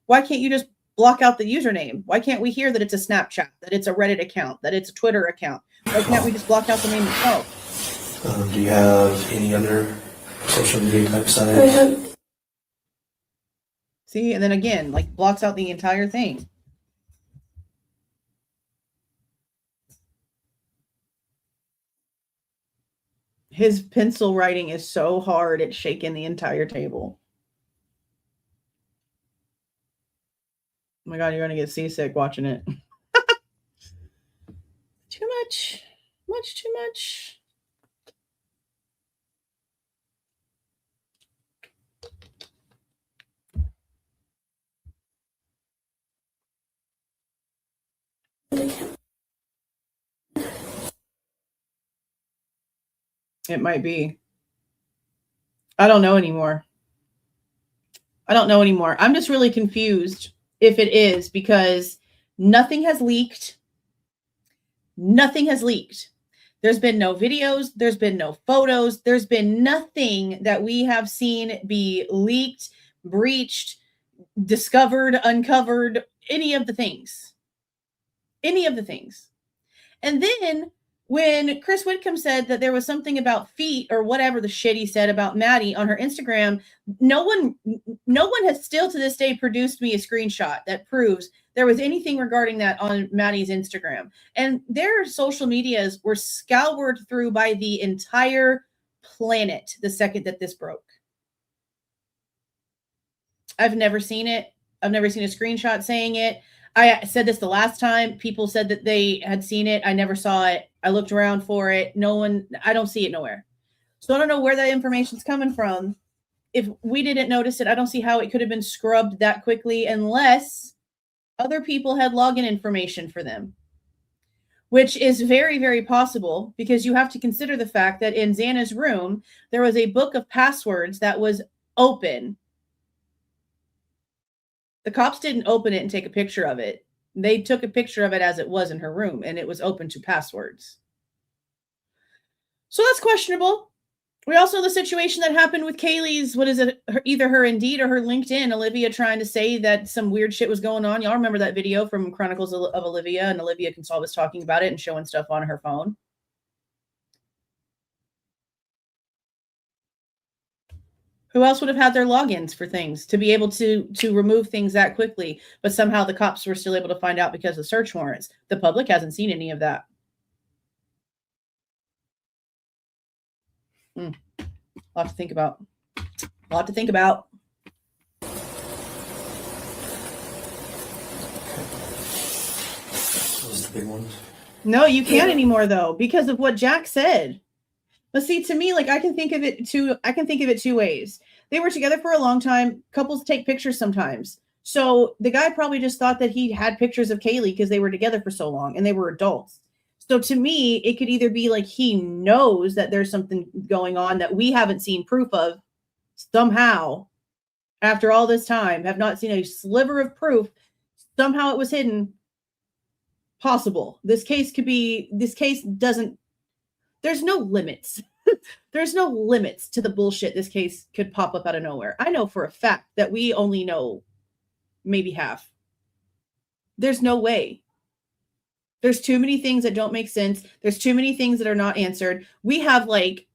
Speaker 2: why can't you just block out the username? Why can't we hear that it's a Snapchat, that it's a Reddit account, that it's a Twitter account? Why can't we just block out the name itself?
Speaker 3: do you have any other social media type sites?
Speaker 2: See, and then again, like blocks out the entire thing. His pencil writing is so hard, it's shaking the entire table. Oh my God, you're going to get seasick watching it. Too much. Too much. It might be. I don't know anymore. I'm just really confused if it is, because nothing has leaked. There's been no videos. There's been no photos. There's been nothing that we have seen be leaked, breached, discovered, uncovered, any of the things. And then when Chris Whitcomb said that there was something about feet or whatever the shit he said about Maddie on her Instagram, no one has still to this day produced me a screenshot that proves there was anything regarding that on Maddie's Instagram. And their social medias were scoured through by the entire planet the second that this broke. I've never seen it. I've never seen a screenshot saying it. I said this the last time. People said that they had seen it. I never saw it. I looked around for it. I don't see it nowhere. So I don't know where that information's coming from. If we didn't notice it, I don't see how it could have been scrubbed that quickly unless other people had login information for them, which is very, very possible, because you have to consider the fact that in Xana's room, there was a book of passwords that was open. The cops didn't open it and take a picture of it. They took a picture of it as it was in her room, and it was open to passwords. So that's questionable. We also know the situation that happened with Kaylee's, either her Indeed or her LinkedIn, Olivia trying to say that some weird shit was going on. Y'all remember that video from Chronicles of Olivia, and Olivia Goncalves talking about it and showing stuff on her phone. Who else would have had their logins for things to be able to remove things that quickly? But somehow the cops were still able to find out because of search warrants. The public hasn't seen any of that. A lot to think about.
Speaker 3: the big ones?
Speaker 2: No, you can't anymore though, because of what Jack said. But see, to me, like I can think of it two ways. They were together for a long time. Couples take pictures sometimes. So the guy probably just thought that he had pictures of Kaylee because they were together for so long and they were adults. So to me, it could either be like he knows that there's something going on that we haven't seen proof of somehow after all this time, have not seen a sliver of proof. Somehow it was hidden. Possible. This case doesn't, there's no limits. There's no limits to the bullshit this case could pop up out of nowhere. I know for a fact that we only know maybe half. There's no way. There's too many things that don't make sense. There's too many things that are not answered. We have like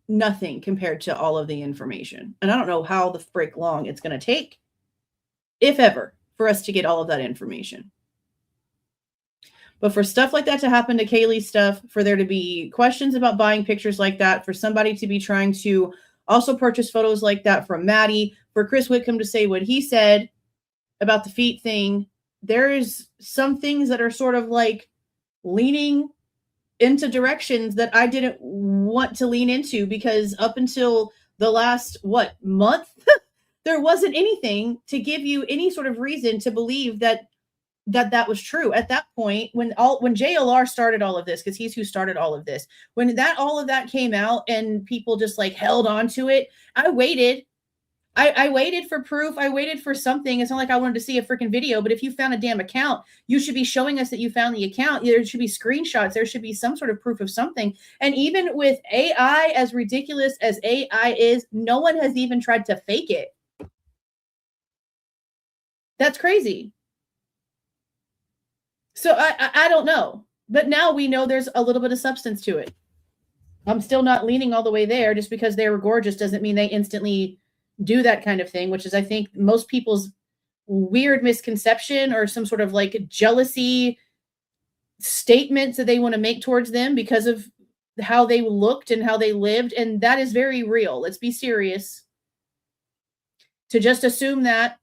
Speaker 2: nothing compared to all of the information. And I don't know how the frick long it's going to take, if ever, for us to get all of that information. But for stuff like that to happen to Kaylee's stuff, for there to be questions about buying pictures like that, for somebody to be trying to also purchase photos like that from Maddie, for Chris Whitcomb to say what he said about the feet thing, there is some things that are sort of like leaning into directions that I didn't want to lean into, because up until the last, month, there wasn't anything to give you any sort of reason to believe that was true. At that point, when JLR started all of this, because he's who started all of this, when all of that came out and people just like held on to it, I waited. I waited for proof. I waited for something. It's not like I wanted to see a freaking video, but if you found a damn account, you should be showing us that you found the account. There should be screenshots. There should be some sort of proof of something. And even with AI, as ridiculous as AI is, no one has even tried to fake it. That's crazy. So I don't know. But now we know there's a little bit of substance to it. I'm still not leaning all the way there. Just because they were gorgeous doesn't mean they instantly do that kind of thing, which is, I think, most people's weird misconception or some sort of like jealousy statements that they want to make towards them because of how they looked and how they lived. And that is very real. Let's be serious. To just assume that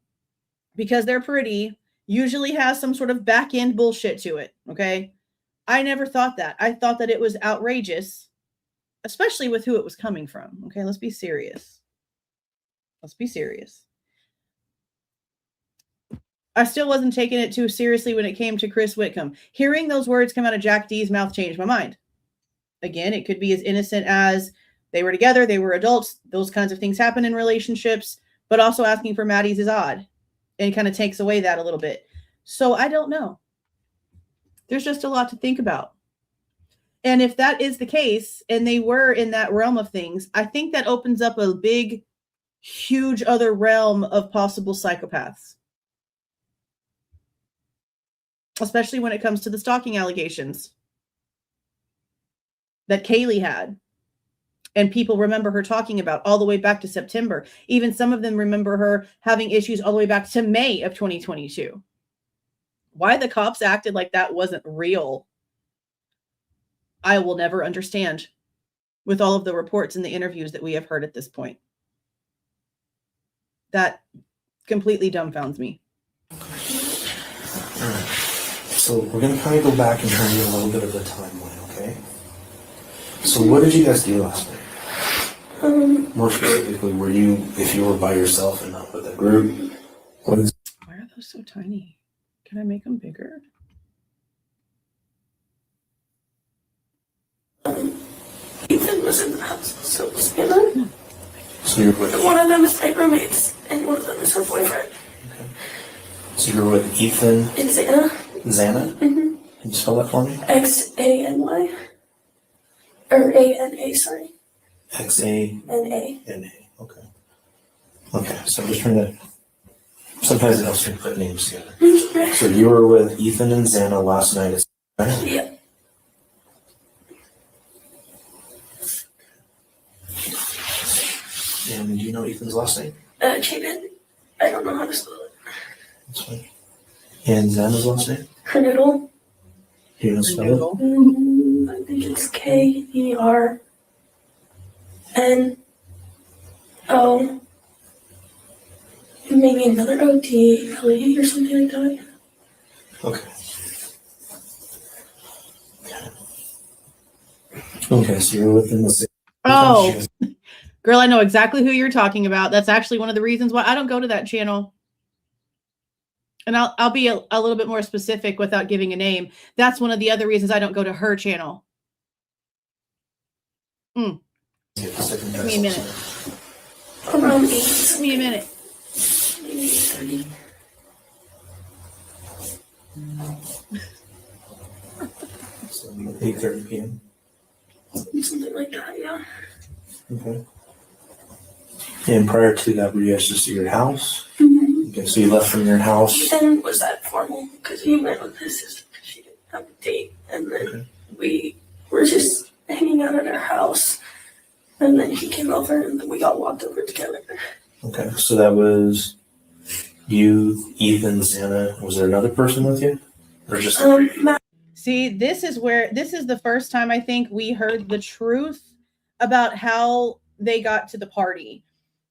Speaker 2: because they're pretty usually has some sort of back end bullshit to it. Okay. I never thought that. I thought that it was outrageous, especially with who it was coming from. Okay. Let's be serious. Let's be serious. I still wasn't taking it too seriously when it came to Chris Whitcomb. Hearing those words come out of Jack D's mouth changed my mind. Again, it could be as innocent as they were together, they were adults, those kinds of things happen in relationships, but also asking for Maddie's is odd and kind of takes away that a little bit. So I don't know. There's just a lot to think about. And if that is the case, and they were in that realm of things, I think that opens up a big, huge other realm of possible psychopaths. Especially when it comes to the stalking allegations that Kaylee had. And people remember her talking about all the way back to September. Even some of them remember her having issues all the way back to May of 2022. Why the cops acted like that wasn't real, I will never understand with all of the reports and the interviews that we have heard at this point. That completely dumbfounds me.
Speaker 3: All right. So we're going to kind of go back and try and get a little bit of the timeline, okay? So what did you guys do last night? More specifically, if you were by yourself and not with a group? Why
Speaker 2: are those so tiny? Can I make them bigger?
Speaker 4: Ethan was in the house, so was Xana.
Speaker 3: So you're with
Speaker 4: one of them is my roommates, and one of them is her boyfriend.
Speaker 3: Okay. So you're with Ethan
Speaker 4: and Xana.
Speaker 3: Xana? Mm-hmm. Can you spell that for me?
Speaker 4: Xany. Or ANA, sorry.
Speaker 3: XANA. Okay. Okay, so I'm just trying to... Sometimes it helps me put names together. So you were with Ethan and Xana last night, right?
Speaker 4: Yep.
Speaker 3: And do you know Ethan's last name?
Speaker 4: Chapin. I don't know how to spell it.
Speaker 3: That's fine. And Xana's last name?
Speaker 4: Kernodle.
Speaker 3: You know spell it?
Speaker 4: I think it's Kernodle. Maybe another OT, or something like that.
Speaker 3: Okay. Okay, so you're within the same.
Speaker 2: Oh, girl, I know exactly who you're talking about. That's actually one of the reasons why I don't go to that channel. And I'll be a little bit more specific without giving a name. That's one of the other reasons I don't go to her channel. Give me a minute.
Speaker 4: Around 8.
Speaker 2: Give me a minute.
Speaker 4: Maybe 8:30.
Speaker 3: So 8:30 p.m.
Speaker 4: Something like that, yeah.
Speaker 3: Okay. And prior to that, were you guys just at your house?
Speaker 4: Mm-hmm.
Speaker 3: Okay, so you left from your house.
Speaker 4: Ethan was that formal because he went with his sister because she didn't have a date. And then we were just hanging out at our house. And then he came over and then we all walked over together.
Speaker 3: Okay, so that was you, Ethan, Xana. Was there another person with you? Or just
Speaker 4: Matt.
Speaker 2: See, this is the first time I think we heard the truth about how they got to the party.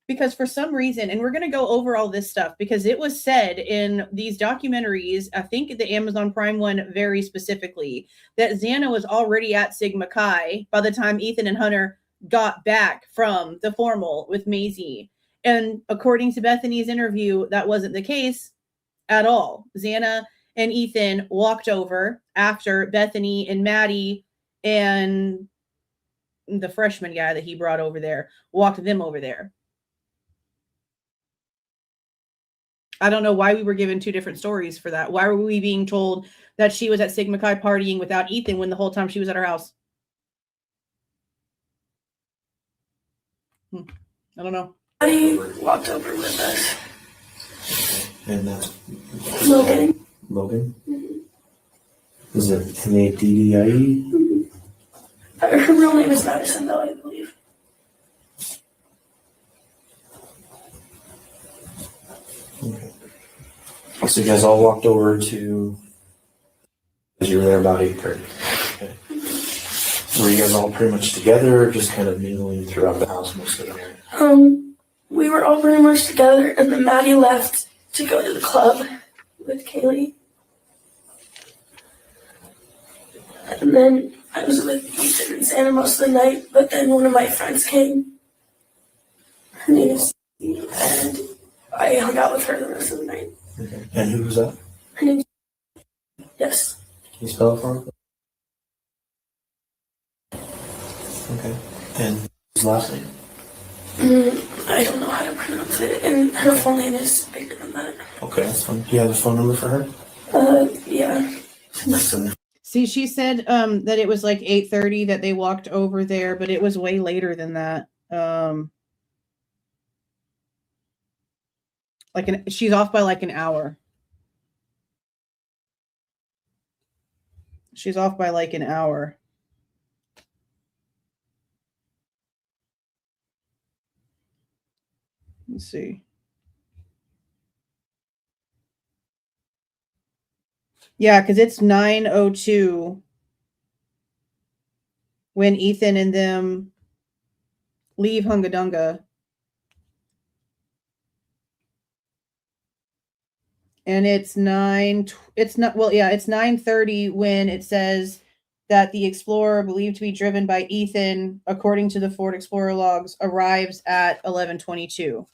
Speaker 2: Because for some reason, and we're going to go over all this stuff because it was said in these documentaries, I think the Amazon Prime one very specifically, that Xana was already at Sigma Chi by the time Ethan and Hunter got back from the formal with Maisie. And according to Bethany's interview, that wasn't the case at all. Xana and Ethan walked over after Bethany and Maddie and the freshman guy that he brought over there walked them over there. I don't know why we were given two different stories for that. Why were we being told that she was at Sigma Chi partying without Ethan when the whole time she was at her house? I don't know.
Speaker 4: He walked over with us.
Speaker 3: and that's
Speaker 4: Logan.
Speaker 3: Logan?
Speaker 4: Mm-hmm.
Speaker 3: Is it Maddie?
Speaker 4: Mm-hmm. Her real name is Madison, though, I believe.
Speaker 3: Okay. So you guys all walked over to, because you were there about 8:30. Okay. Were you guys all pretty much together, or just kind of mingling throughout the house most of the night?
Speaker 4: We were all pretty much together, and then Maddie left to go to the club with Kaylee. And then I was with Ethan and Xana most of the night, but then one of my friends came. Her name is Steve, and I hung out with her the rest of the night.
Speaker 3: Okay. And who was that?
Speaker 4: Her name is Yes.
Speaker 3: Can you spell it for me? Okay. And his last name?
Speaker 4: I don't know how to pronounce it, and her full name is bigger than that.
Speaker 3: Okay, that's fine. Do you have a phone number for her?
Speaker 4: Yeah.
Speaker 3: Listen.
Speaker 2: See, she said that it was like 8:30 that they walked over there, but it was way later than that. She's off by like an hour. She's off by like an hour. Let's see. Yeah, because it's 9:02 when Ethan and them leave Hungadunga. And it's 9:30 when it says that the Explorer, believed to be driven by Ethan, according to the Ford Explorer logs, arrives at 11:22.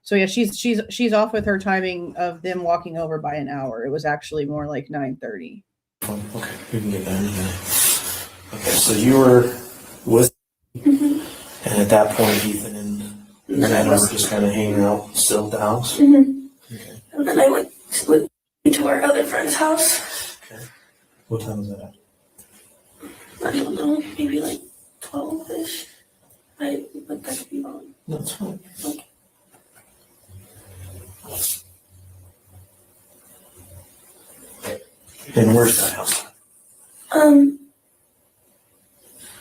Speaker 2: So yeah, she's off with her timing of them walking over by an hour. It was actually more like 9:30.
Speaker 3: Okay, we can get that in there. Okay, so you were with, and at that point, Ethan and Xana were just kind of hanging out still at the house?
Speaker 4: Mm-hmm.
Speaker 3: Okay.
Speaker 4: And then I went to our other friend's house.
Speaker 3: Okay. What time was that at?
Speaker 4: I don't know, maybe like 12-ish. But that could be wrong.
Speaker 3: No, it's fine.
Speaker 4: Okay.
Speaker 3: And where's that house?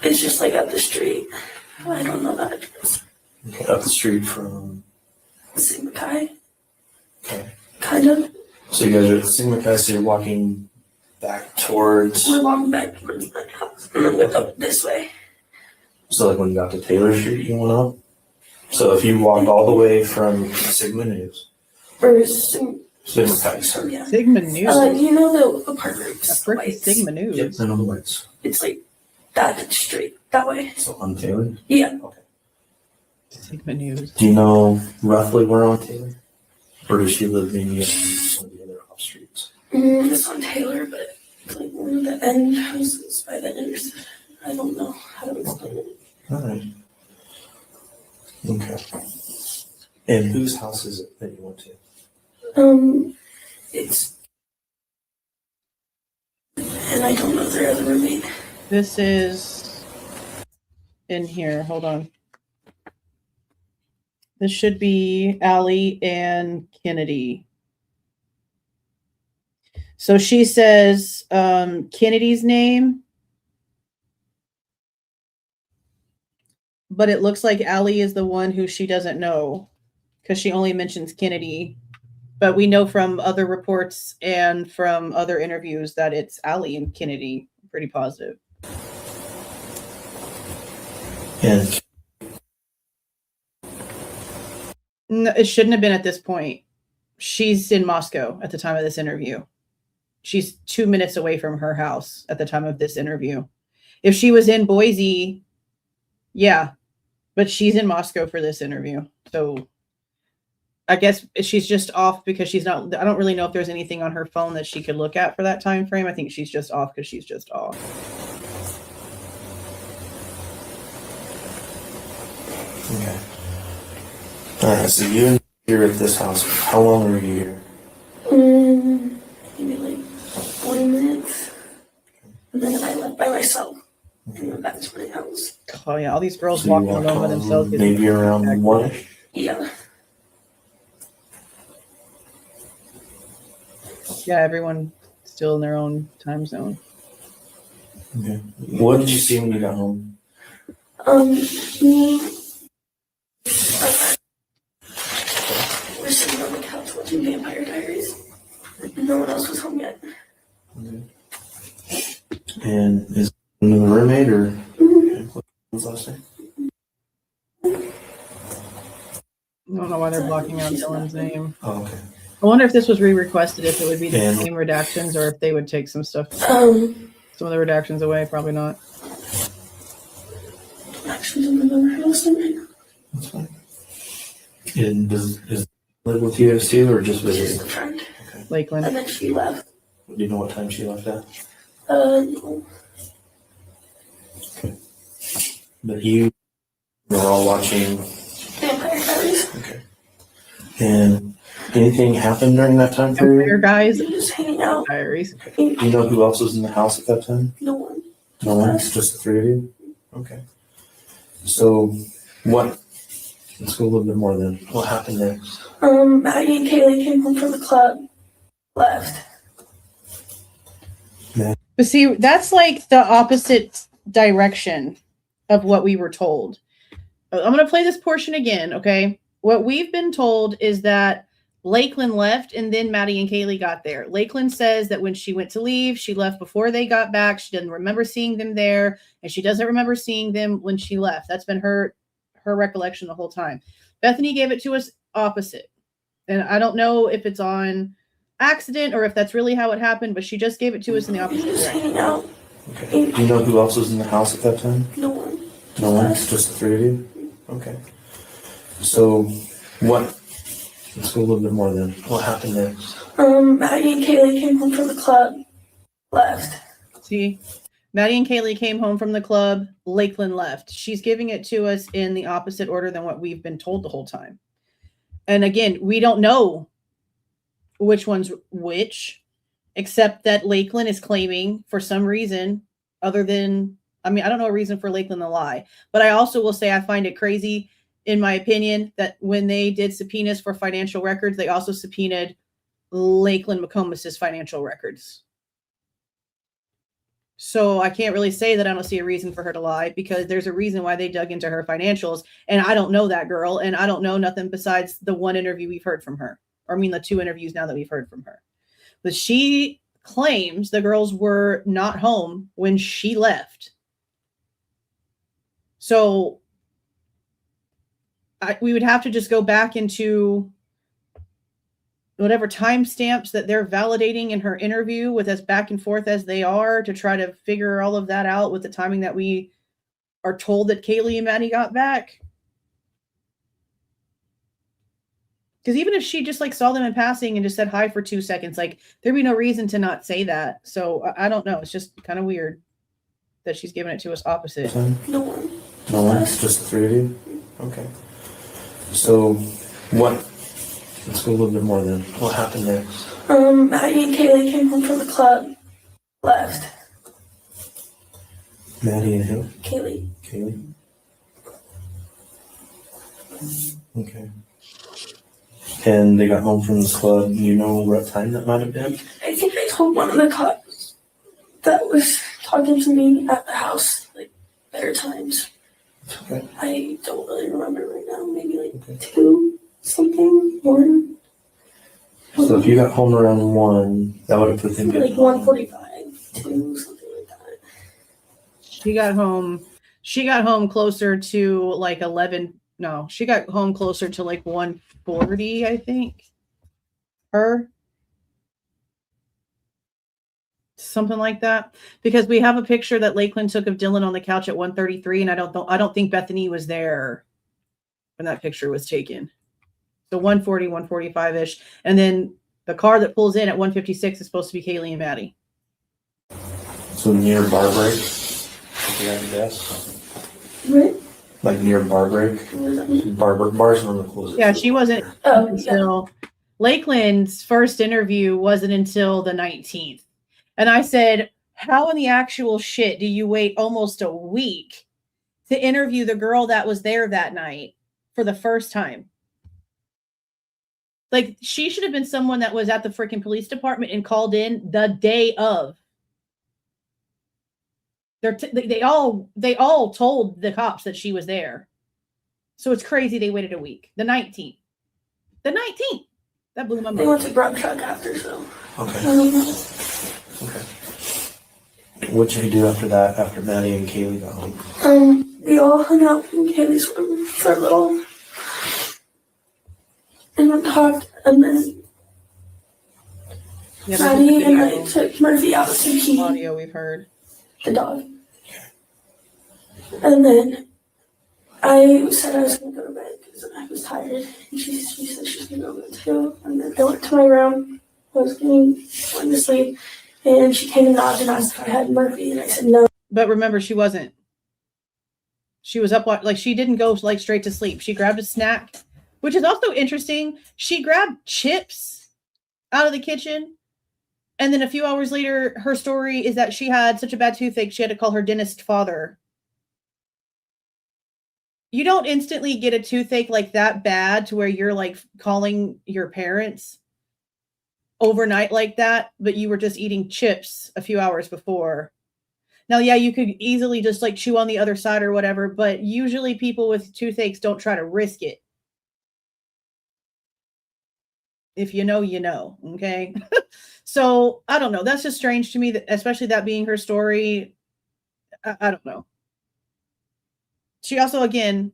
Speaker 4: It's just like up the street. I don't know that address.
Speaker 3: Okay, up the street from...
Speaker 4: Sigma Chi,
Speaker 3: Okay.
Speaker 4: kind of.
Speaker 3: So you guys are at Sigma Chi, so you're walking back towards...
Speaker 4: We're walking back towards my house, and then went up this way.
Speaker 3: So like when you got to Taylor Street, you went up? So if you walked all the way from Sigma News...
Speaker 4: Or Sigma
Speaker 3: Chi, sorry.
Speaker 4: Yeah.
Speaker 2: Sigma News.
Speaker 4: You know the apartments?
Speaker 2: That's freaking Sigma News.
Speaker 3: Yep, and on the lights.
Speaker 4: It's like that street. that way.
Speaker 3: So on Taylor?
Speaker 4: Yeah.
Speaker 3: Okay.
Speaker 2: Sigma News.
Speaker 3: Do you know roughly where on Taylor? Or does she live maybe on one of the other off streets?
Speaker 4: It's on Taylor, but like one of the end houses by the intersection. I don't know how to explain it.
Speaker 3: All right. Okay. And whose house is it that you went to?
Speaker 4: It's, and I don't know their other roommate.
Speaker 2: This is in here. Hold on. This should be Allie and Kennedy. So she says Kennedy's name, but it looks like Allie is the one who she doesn't know because she only mentions Kennedy. But we know from other reports and from other interviews that it's Allie and Kennedy. Pretty positive.
Speaker 3: And
Speaker 2: No, it shouldn't have been at this point. She's in Moscow at the time of this interview. She's 2 minutes away from her house at the time of this interview. If she was in Boise, yeah, but she's in Moscow for this interview. So I guess she's just off because she's not, I don't really know if there's anything on her phone that she could look at for that time frame. I think she's just off because she's just off.
Speaker 3: okay. All right. So you're at this house. How long were you here?
Speaker 4: Maybe like 40 minutes. And then I left by myself. And went back to my house.
Speaker 2: Oh yeah, all these girls
Speaker 3: So you
Speaker 2: walking
Speaker 3: walked
Speaker 2: alone by
Speaker 3: home
Speaker 2: themselves.
Speaker 3: maybe around 1-ish?
Speaker 4: Yeah.
Speaker 2: Yeah, everyone still in their own time zone.
Speaker 3: Okay. What did you see when you got home?
Speaker 4: Me. We're sitting on the couch watching Vampire Diaries. No one else was home yet.
Speaker 3: Okay. And is another roommate or what was last name?
Speaker 2: I don't know why they're blocking out Dylan's name.
Speaker 3: Oh, okay.
Speaker 2: I wonder if this was re-requested, if it would be the
Speaker 3: And-
Speaker 2: same redactions or if they would take some stuff,
Speaker 4: Um,
Speaker 2: some of the redactions away. Probably not.
Speaker 4: actually don't remember her last name right now.
Speaker 3: That's fine. And does live with you guys too, or just
Speaker 4: She's
Speaker 3: visiting?
Speaker 4: a friend.
Speaker 2: Lakeland.
Speaker 4: And then she left.
Speaker 3: Do you know what time she left at?
Speaker 4: No.
Speaker 3: But you were all watching.
Speaker 4: Vampire Diaries.
Speaker 3: Okay. And anything happened during that time
Speaker 2: Vampire
Speaker 3: period?
Speaker 2: guys.
Speaker 4: Just hanging out.
Speaker 2: Diaries.
Speaker 3: Do you know who else was in the house at that time?
Speaker 4: No one.
Speaker 3: No one? Just the three of you? Okay. So what, let's go a little bit more then. What happened next?
Speaker 4: Maddie and Kaylee came home from the club. Left.
Speaker 2: But see, that's like the opposite direction of what we were told. I'm going to play this portion again, okay? What we've been told is that Lakeland left and then Maddie and Kaylee got there. Lakeland says that when she went to leave, she left before they got back. She doesn't remember seeing them there, and she doesn't remember seeing them when she left. That's been her recollection the whole time. Bethany gave it to us opposite. And I don't know if it's on accident or if that's really how it happened, but she just gave it to us in the opposite
Speaker 4: Just
Speaker 2: direction.
Speaker 4: hanging out.
Speaker 3: Okay. Do you know who else was in the house at that time?
Speaker 4: No one.
Speaker 3: No one? Just the three of you? Okay. So what, let's go a little bit more then. What happened next?
Speaker 4: Maddie and Kaylee came home from the club. Left.
Speaker 2: See, Maddie and Kaylee came home from the club. Lakeland left. She's giving it to us in the opposite order than what we've been told the whole time. And again, we don't know which one's which, except that Lakeland is claiming for some reason other than, I mean, I don't know a reason for Lakeland to lie, but I also will say I find it crazy, in my opinion, that when they did subpoenas for financial records, they also subpoenaed Lakeland McCombus's financial records. So I can't really say that I don't see a reason for her to lie, because there's a reason why they dug into her financials. And I don't know that girl. And I don't know nothing besides the one interview we've heard from her. Or I mean, the two interviews now that we've heard from her. But she claims the girls were not home when she left. So we would have to just go back into whatever timestamps that they're validating in her interview with us back and forth as they are to try to figure all of that out with the timing that we are told that Kaylee and Maddie got back. Because even if she just like saw them in passing and just said hi for 2 seconds, like there'd be no reason to not say that. So I don't know. It's just kind of weird that she's giving it to us opposite.
Speaker 4: No one.
Speaker 3: No one? Just the 3 of you? Okay. So what? Let's go a little bit more then. What happened next?
Speaker 4: Maddie and Kaylee came home from the club, left.
Speaker 3: Maddie and who?
Speaker 4: Kaylee.
Speaker 3: Kaylee? Okay. And they got home from the club. You know what time that might have been?
Speaker 4: I think I told one of the cops that was talking to me at the house, like, better times.
Speaker 3: Okay.
Speaker 4: I don't really remember right now. Maybe like 2 something, 1.
Speaker 3: So if you got home around 1, that would have put them
Speaker 4: Like 1:45, 2, something like that.
Speaker 2: She got home closer to like 11. No, she got home closer to like 1:40, I think. Her. Something like that. Because we have a picture that Lakeland took of Dylan on the couch at 1:33, and I don't think Bethany was there when that picture was taken. So 1:40, 1:45-ish. And then the car that pulls in at 1:56 is supposed to be Kaylee and Maddie.
Speaker 3: So near bar break? If you had to guess.
Speaker 4: Right?
Speaker 3: Like near bar break? Bars on the closest.
Speaker 2: Yeah, she wasn't
Speaker 4: Oh,
Speaker 2: until Lakeland's first interview wasn't until the 19th. And I said, how in the actual shit do you wait almost a week to interview the girl that was there that night for the first time? Like, she should have been someone that was at the freaking police department and called in the day of. They all told the cops that she was there. So it's crazy they waited a week. The 19th. The 19th. That blew my mind.
Speaker 4: They went to Broad Truck after, so.
Speaker 3: Okay.
Speaker 4: I don't know.
Speaker 3: Okay. What did you do after that, after Maddie and Kaylee got home?
Speaker 4: We all hung out in Kaylee's room for a little. And we talked, and then Maddie and I took Murphy out to pee.
Speaker 2: Audio we've heard.
Speaker 4: The dog. And then I said I was going to go to bed because I was tired. And she said she was going to go to bed too. And then I went to my room. I was going to sleep. And she came and knocked and asked if I had Murphy. And I said no.
Speaker 2: But remember, she wasn't. She was up, like, she didn't go like straight to sleep. She grabbed a snack, which is also interesting. She grabbed chips out of the kitchen. And then a few hours later, her story is that she had such a bad toothache, she had to call her dentist father. You don't instantly get a toothache like that bad to where you're like calling your parents overnight like that, but you were just eating chips a few hours before. Now, yeah, you could easily just like chew on the other side or whatever, but usually people with toothaches don't try to risk it. If you know, you know, okay? So, I don't know. That's just strange to me, that, especially that being her story. I don't know. She also, again,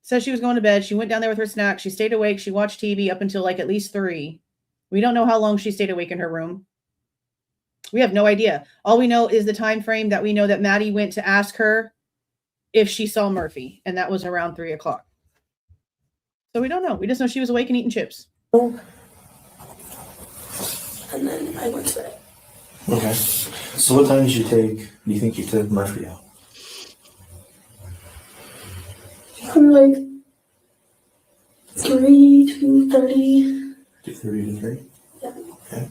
Speaker 2: says she was going to bed. She went down there with her snack. She stayed awake. She watched TV up until like at least 3. We don't know how long she stayed awake in her room. We have no idea. All we know is the time frame that we know that Maddie went to ask her if she saw Murphy, and that was around 3 o'clock. So we don't know. We just know she was awake and eating chips.
Speaker 4: And then I went to bed.
Speaker 3: Okay. So what time did you think you took Murphy out?
Speaker 4: Like 3 to 30.
Speaker 3: 2:30 to 3?
Speaker 4: Yeah.
Speaker 3: Okay.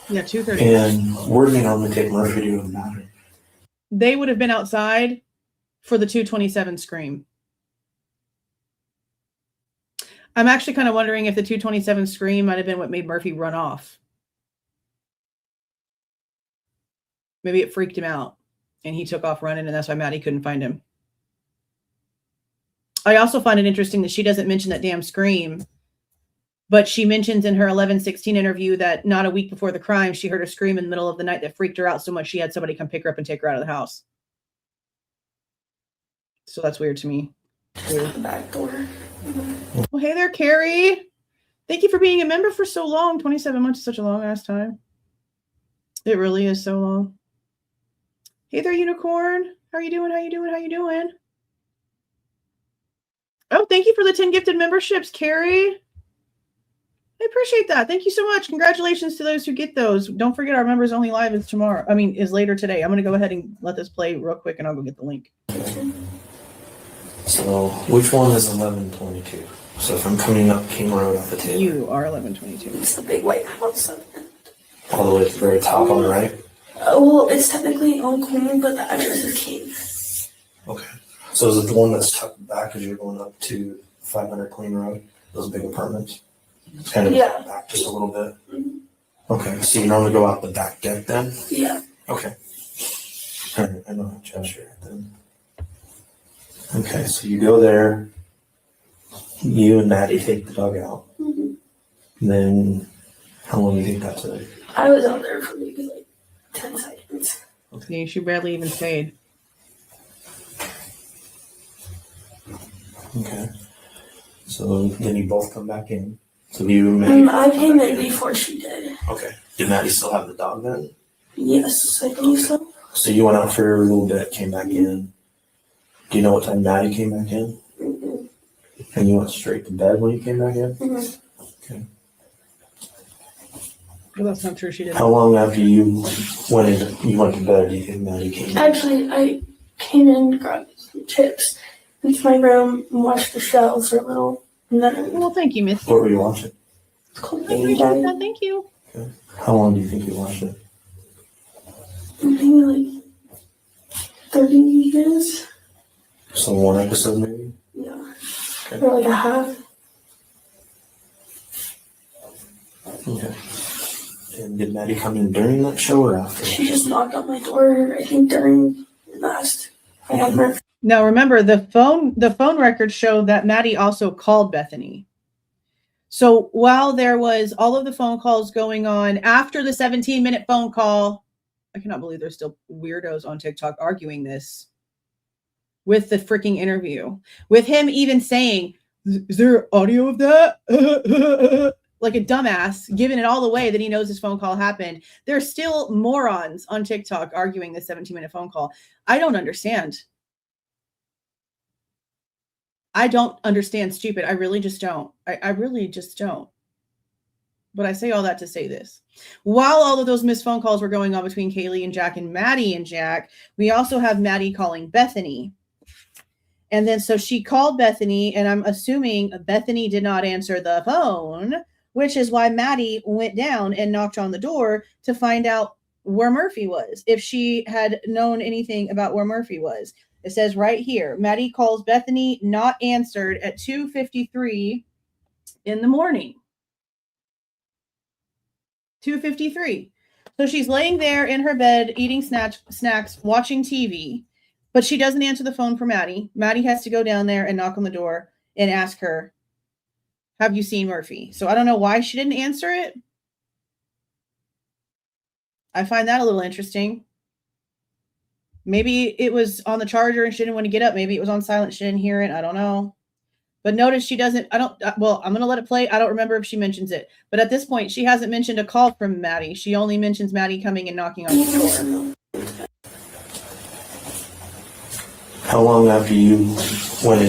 Speaker 2: Yeah, 2:30.
Speaker 3: And where do they normally take Murphy to go to Maddie?
Speaker 2: They would have been outside for the 227 scream. I'm actually kind of wondering if the 227 scream might have been what made Murphy run off. Maybe it freaked him out and he took off running, and that's why Maddie couldn't find him. I also find it interesting that she doesn't mention that damn scream, but she mentions in her 11/16 interview that not a week before the crime, she heard a scream in the middle of the night that freaked her out so much she had somebody come pick her up and take her out of the house. So that's weird to me.
Speaker 4: The back door.
Speaker 2: Well, hey there, Carrie. Thank you for being a member for so long. 27 months is such a long ass time. It really is so long. Hey there, Unicorn. How you doing? How you doing? How you doing? Oh, thank you for the 10 gifted memberships, Carrie. I appreciate that. Thank you so much. Congratulations to those who get those. Don't forget our members only live is tomorrow. Is later today. I'm going to go ahead and let this play real quick and I'll go get the link.
Speaker 3: So which one is 1122? So if I'm coming up King Road off the table.
Speaker 2: You are 1122.
Speaker 4: It's the big white house.
Speaker 3: All the way to the very top on the right?
Speaker 4: Well, it's technically on Queen, but the address is King.
Speaker 3: Okay. So is it the one that's tucked back as you're going up to 500 Queen Road? Those big apartments? It's kind of back just a little bit?
Speaker 4: Mm-hmm.
Speaker 3: Okay. So you normally go out the back deck then?
Speaker 4: Yeah.
Speaker 3: Okay. All right. I know how to judge here then. Okay. So you go there. You and Maddie take the dog out.
Speaker 4: Mm-hmm.
Speaker 3: Then how long do you think that took?
Speaker 4: I was out there for maybe like 10 seconds.
Speaker 2: Yeah, she barely even stayed.
Speaker 3: Okay. So then you both come back in. So you and Maddie.
Speaker 4: I came in before she did.
Speaker 3: Okay. Did Maddie still have the dog then?
Speaker 4: Yes, I think so.
Speaker 3: So you went out for a little bit, came back in. Do you know what time Maddie came back in?
Speaker 4: Mm-hmm.
Speaker 3: And you went straight to bed when you came back in?
Speaker 4: Mm-hmm.
Speaker 3: Okay.
Speaker 2: Well, that's not true. She didn't.
Speaker 3: How long after you went to bed do you think Maddie came?
Speaker 4: Actually, I came in, grabbed some chips into my room, and watched the show for a little, and then
Speaker 2: Well, thank you, Miss.
Speaker 3: What were you watching?
Speaker 4: it's called
Speaker 2: I
Speaker 4: Baby
Speaker 2: appreciate
Speaker 4: Daddy.
Speaker 2: that. Thank you.
Speaker 3: Okay. How long do you think you watched it?
Speaker 4: Maybe like 30 minutes.
Speaker 3: So one episode maybe?
Speaker 4: Yeah.
Speaker 3: Okay.
Speaker 4: Or like a half.
Speaker 3: Okay. And did Maddie come in during that show or after?
Speaker 4: She just knocked on my door, I think, during last. I had her.
Speaker 2: Now, remember, the phone records show that Maddie also called Bethany. So while there was all of the phone calls going on after the 17-minute phone call, I cannot believe there's still weirdos on TikTok arguing this with the freaking interview, with him even saying, is there audio of that? Like a dumbass, giving it all away that he knows this phone call happened. There's still morons on TikTok arguing this 17-minute phone call. I don't understand. I don't understand stupid. I really just don't. I really just don't. But I say all that to say this. While all of those missed phone calls were going on between Kaylee and Jack and Maddie and Jack, we also have Maddie calling Bethany. And then so she called Bethany, and I'm assuming Bethany did not answer the phone, which is why Maddie went down and knocked on the door to find out where Murphy was, if she had known anything about where Murphy was. It says right here, Maddie calls Bethany, not answered at 2:53 in the morning. 2:53. So she's laying there in her bed, eating snacks, watching TV, but she doesn't answer the phone for Maddie. Maddie has to go down there and knock on the door and ask her, have you seen Murphy? So I don't know why she didn't answer it. I find that a little interesting. Maybe it was on the charger and she didn't want to get up. Maybe it was on silent. She didn't hear it. I don't know. But notice she doesn't, I'm going to let it play. I don't remember if she mentions it. But at this point, she hasn't mentioned a call from Maddie. She only mentions Maddie coming and knocking on the door.
Speaker 3: How long after you went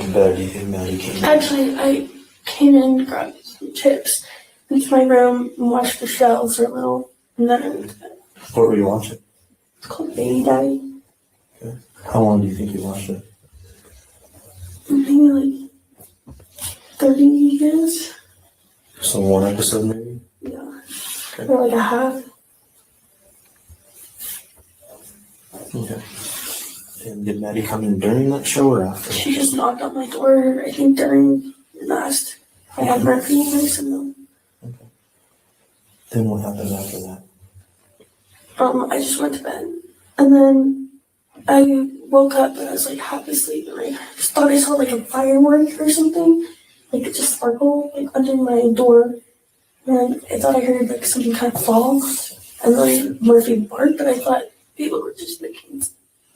Speaker 3: to bed do you think Maddie came?
Speaker 4: Actually, I came in, grabbed some chips into my room, and watched the show for a little, and then I went to bed.
Speaker 3: What were you watching?
Speaker 4: It's called Baby Daddy.
Speaker 3: Okay. How long do you think you watched it?
Speaker 4: Maybe like 30 minutes.
Speaker 3: So one episode maybe?
Speaker 4: Yeah.
Speaker 3: Okay.
Speaker 4: Or like a half.
Speaker 3: Okay. And did Maddie come in during that show or after?
Speaker 4: She just knocked on my door, I think, during last. I had Murphy and I said no.
Speaker 3: Okay. Then what happened after that?
Speaker 4: I just went to bed. And then I woke up and I was like half asleep and I just thought I saw like a firework or something. Like it just sparkled like under my door. And I thought I heard like something kind of fall. And then Murphy barked, but I thought people were just making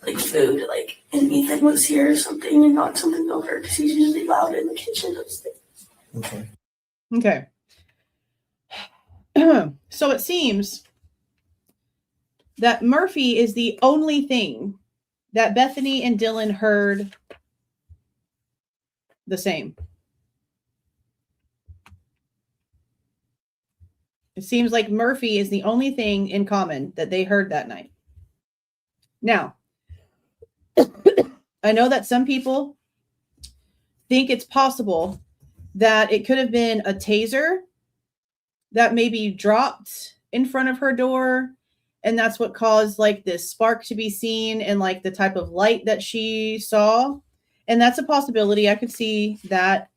Speaker 4: like food, like, and Ethan was here or something and knocked something over because he's usually loud in the kitchen upstairs.
Speaker 3: Okay.
Speaker 2: So it seems that Murphy is the only thing that Bethany and Dylan heard the same. It seems like Murphy is the only thing in common that they heard that night. Now, I know that some people think it's possible that it could have been a taser that maybe dropped in front of her door, and that's what caused like this spark to be seen and like the type of light that she saw. And that's a possibility. I could see that.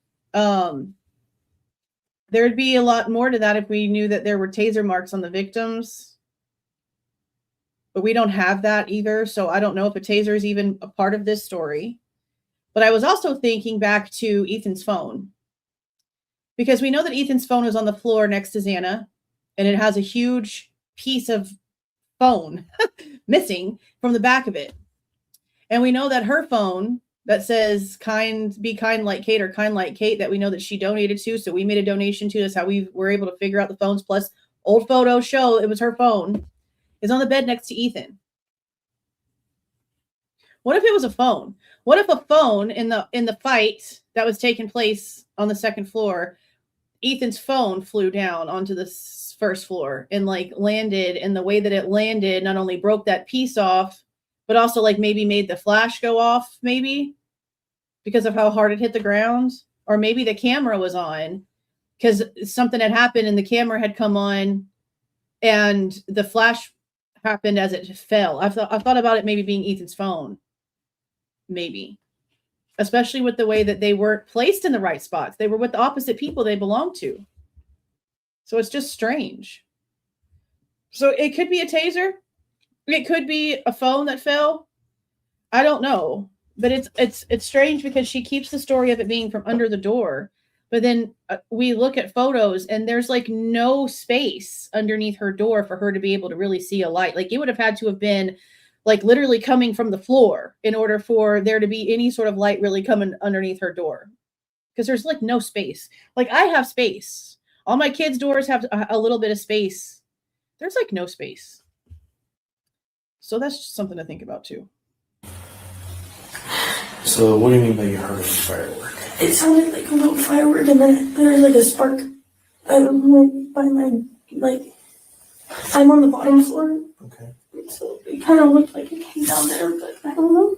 Speaker 2: There'd be a lot more to that if we knew that there were taser marks on the victims. But we don't have that either. So I don't know if a taser is even a part of this story. But I was also thinking back to Ethan's phone. Because we know that Ethan's phone was on the floor next to Xana. And it has a huge piece of phone missing from the back of it. And we know that her phone that says be kind like Kate, or kind like Kate, that we know that she donated to. So we made a donation to. That's how we were able to figure out the phones. Plus old photos show it was her phone, is on the bed next to Ethan. What if it was a phone? What if a phone in the fight that was taking place on the second floor, Ethan's phone flew down onto the first floor and like landed, and the way that it landed not only broke that piece off, but also like maybe made the flash go off, maybe because of how hard it hit the ground. Or maybe the camera was on because something had happened and the camera had come on and the flash happened as it fell. I thought about it maybe being Ethan's phone. Maybe. Especially with the way that they weren't placed in the right spots. They were with the opposite people they belonged to. So it's just strange. So it could be a taser. It could be a phone that fell. I don't know. But it's strange because she keeps the story of it being from under the door. But then we look at photos and there's like no space underneath her door for her to be able to really see a light. Like it would have had to have been like literally coming from the floor in order for there to be any sort of light really coming underneath her door. Because there's like no space. Like I have space. All my kids' doors have a little bit of space. There's like no space. So that's just something to think about too.
Speaker 3: So what do you mean by you heard a firework?
Speaker 4: It sounded like a little firework, and then there was like a spark. I'm on the bottom floor.
Speaker 3: Okay.
Speaker 4: So it kind of looked like it came down there, but I don't know.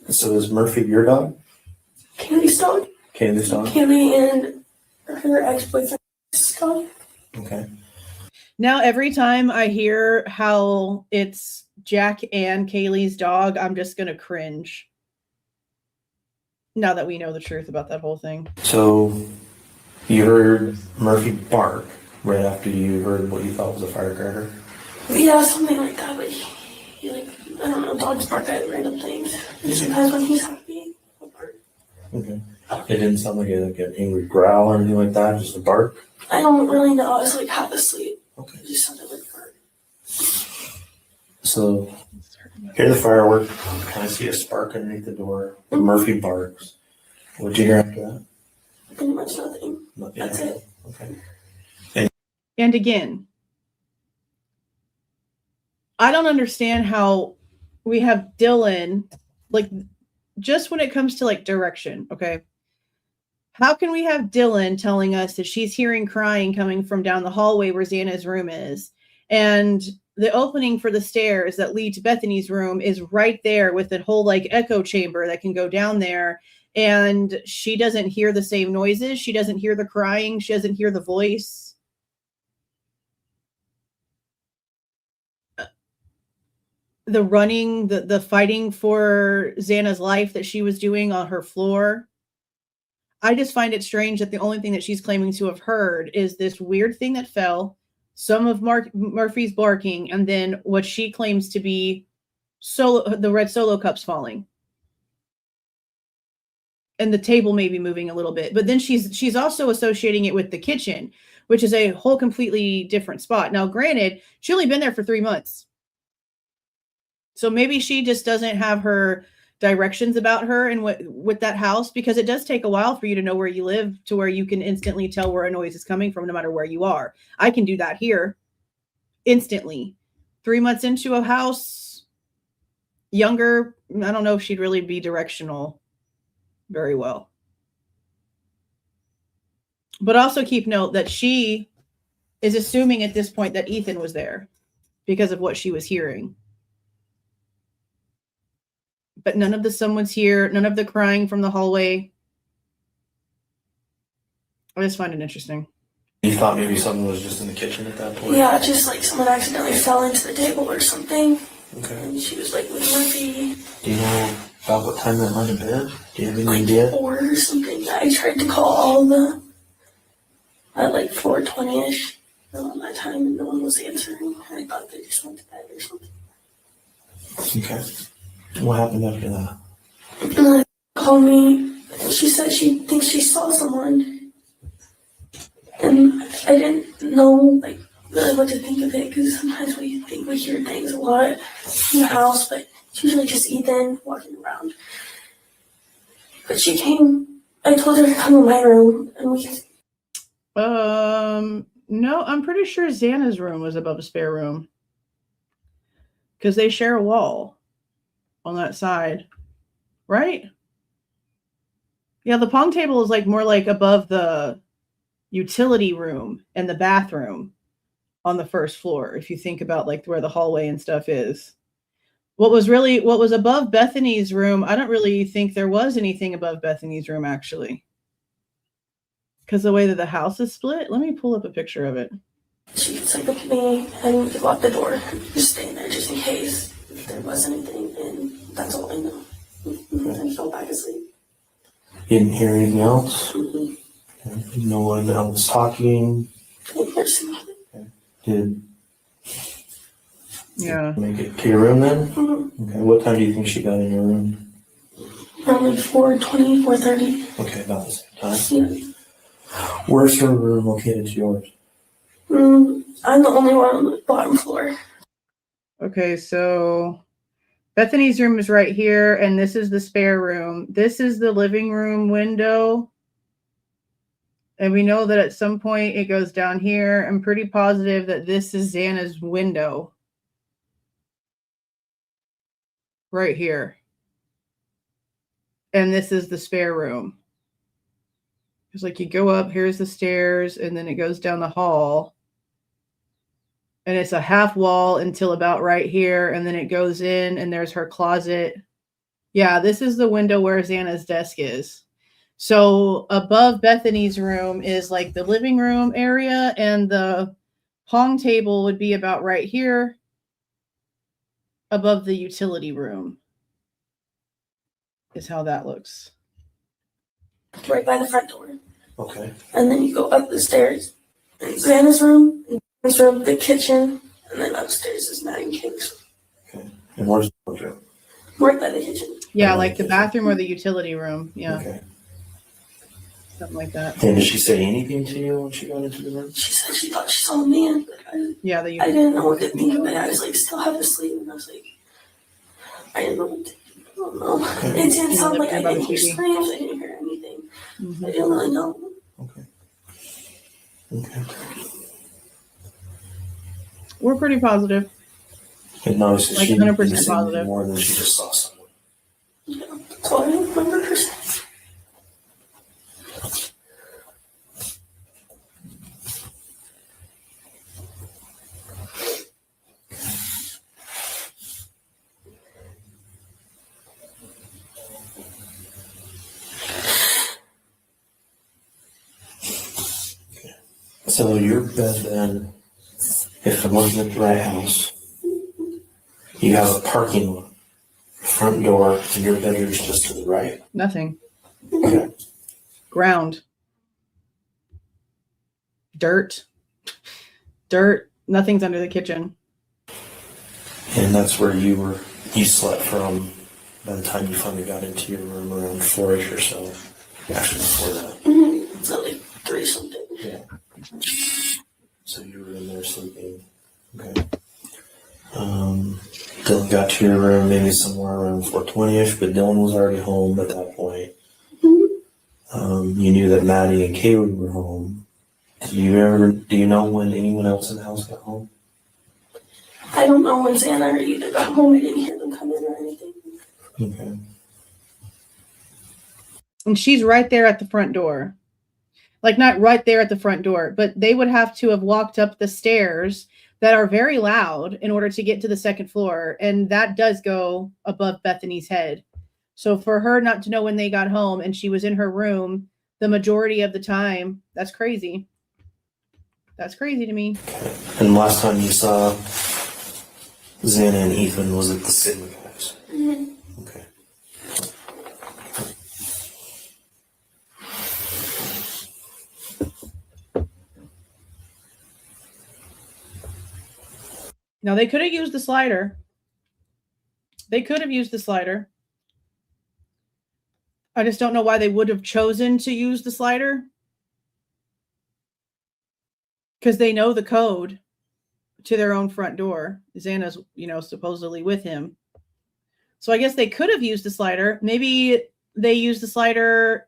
Speaker 3: So is Murphy your dog?
Speaker 4: Kaylee's dog.
Speaker 3: Kaylee's dog?
Speaker 4: Kaylee and her ex-boyfriend's dog.
Speaker 3: Okay.
Speaker 2: Now, every time I hear how it's Jack and Kaylee's dog, I'm just going to cringe. Now that we know the truth about that whole thing.
Speaker 3: So you heard Murphy bark right after you heard what you thought was a firecracker?
Speaker 4: Yeah, something like that, but he like, I don't know, dogs bark at random things. And sometimes when he's happy, he'll bark.
Speaker 3: Okay. It didn't sound like an angry growl or anything like that, just a bark?
Speaker 4: I don't really know. I was like half asleep.
Speaker 3: Okay.
Speaker 4: It just sounded like a bark.
Speaker 3: So, hear the firework, kind of see a spark underneath the door.
Speaker 4: Mm-hmm.
Speaker 3: Murphy barks. What'd you hear after that?
Speaker 4: Pretty much nothing.
Speaker 3: Nothing.
Speaker 4: That's it.
Speaker 3: Okay.
Speaker 2: And again, I don't understand how we have Dylan, like, just when it comes to like direction, okay? How can we have Dylan telling us that she's hearing crying coming from down the hallway where Xana's room is, and the opening for the stairs that lead to Bethany's room is right there with the whole like echo chamber that can go down there, and she doesn't hear the same noises, she doesn't hear the crying, she doesn't hear the voice? The running, the fighting for Xana's life that she was doing on her floor. I just find it strange that the only thing that she's claiming to have heard is this weird thing that fell, some of Murphy's barking, and then what she claims to be the red Solo cups falling. And the table may be moving a little bit. But then she's also associating it with the kitchen, which is a whole completely different spot. Now, granted, she's only been there for 3 months. So maybe she just doesn't have her directions about her and what with that house, because it does take a while for you to know where you live to where you can instantly tell where a noise is coming from no matter where you are. I can do that here instantly. 3 months into a house, younger, I don't know if she'd really be directional very well. But also keep note that she is assuming at this point that Ethan was there because of what she was hearing. But none of the someone's here, none of the crying from the hallway. I just find it interesting.
Speaker 3: You thought maybe someone was just in the kitchen at that point?
Speaker 4: Yeah, just like someone accidentally fell into the table or something.
Speaker 3: Okay.
Speaker 4: And she was like with Murphy.
Speaker 3: Do you know about what time that might have been? Do you have any idea?
Speaker 4: 4 or something. I tried to call all of them at like 4:20ish around that time, and no one was answering. I thought they just went to bed or something.
Speaker 3: Okay. What happened after that?
Speaker 4: And then called me, and she said she thinks she saw someone. And I didn't know like really what to think of it, because sometimes we think we hear things a lot in the house, but it's usually just Ethan walking around. But she came. I told her to come to my room, and we.
Speaker 2: No, I'm pretty sure Xana's room was above a spare room because they share a wall on that side, right? Yeah, the pong table is like more like above the utility room and the bathroom on the first floor. If you think about like where the hallway and stuff is, what was above Bethany's room, I don't really think there was anything above Bethany's room actually, because the way that the house is split. Let me pull up a picture of it.
Speaker 4: She was like, look at me, and we could lock the door, just staying there just in case if there was anything, and that's all I know. I fell back asleep.
Speaker 3: You didn't hear anything else?
Speaker 4: Mm-hmm.
Speaker 3: Okay. No one else talking?
Speaker 4: Didn't hear something.
Speaker 3: Okay. Did
Speaker 2: Yeah.
Speaker 3: make it to your room then?
Speaker 4: Mm-hmm.
Speaker 3: Okay. What time do you think she got in your room?
Speaker 4: Around like 4:20, 4:30.
Speaker 3: Okay, about the same time.
Speaker 4: Yeah.
Speaker 3: Where's her room located to yours?
Speaker 4: I'm the only one on the bottom floor.
Speaker 2: Okay, so Bethany's room is right here, and this is the spare room. This is the living room window. And we know that at some point it goes down here. I'm pretty positive that this is Xana's window. Right here. And this is the spare room. It's like you go up, here's the stairs, and then it goes down the hall. And it's a half wall until about right here, and then it goes in, and there's her closet. Yeah, this is the window where Xana's desk is. So above Bethany's room is like the living room area, and the pong table would be about right here above the utility room is how that looks.
Speaker 4: Right by the front door.
Speaker 3: Okay.
Speaker 4: And then you go up the stairs. And Xana's room, the kitchen, and then upstairs is Maddie King's.
Speaker 3: Okay. And where's the wardrobe?
Speaker 4: Right by the kitchen.
Speaker 2: Yeah, like the bathroom or the utility room. Yeah,
Speaker 3: Okay.
Speaker 2: something like that.
Speaker 3: And did she say anything to you when she got into the room?
Speaker 4: She said she thought she saw a man, but
Speaker 2: Yeah,
Speaker 4: I didn't know what to think of it. I was like still half asleep, and I was like, I didn't know what to think. I don't know. It didn't sound like I didn't hear screams, I didn't hear anything.
Speaker 2: Mm-hmm.
Speaker 4: I didn't really know.
Speaker 3: Okay. Okay.
Speaker 2: We're pretty positive.
Speaker 3: And notice that
Speaker 2: Like
Speaker 3: she
Speaker 2: 100%
Speaker 3: didn't say
Speaker 2: positive.
Speaker 3: more than she just saw someone.
Speaker 4: Yeah, that's all I remember her saying.
Speaker 3: So your bed then, if it wasn't at the right house, you have a parking lot, front door, and your bedroom's just to the right.
Speaker 2: Nothing.
Speaker 3: Okay.
Speaker 2: Ground. Dirt. Nothing's under the kitchen.
Speaker 3: And that's where you slept from by the time you finally got into your room around 4-ish or so. Actually, before that.
Speaker 4: Mm-hmm. It's like 3 something.
Speaker 3: Yeah. So you were in there sleeping. Okay. Dylan got to your room maybe somewhere around 4:20ish, but Dylan was already home at that point. You knew that Maddie and Kaylee were home. Do you know when anyone else in the house got home?
Speaker 4: I don't know when Xana or Ida got home. I didn't hear them come in or anything.
Speaker 3: Okay.
Speaker 2: And she's right there at the front door. Like, not right there at the front door, but they would have to have walked up the stairs that are very loud in order to get to the second floor. And that does go above Bethany's head. So for her not to know when they got home and she was in her room the majority of the time, that's crazy. That's crazy to me.
Speaker 3: And last time you saw Xana and Ethan was at the Sigma guys.
Speaker 4: Mm-hmm.
Speaker 3: Okay.
Speaker 2: Now, they could have used the slider. They could have used the slider. I just don't know why they would have chosen to use the slider. Because they know the code to their own front door. Xana's, supposedly with him. So I guess they could have used the slider. Maybe they used the slider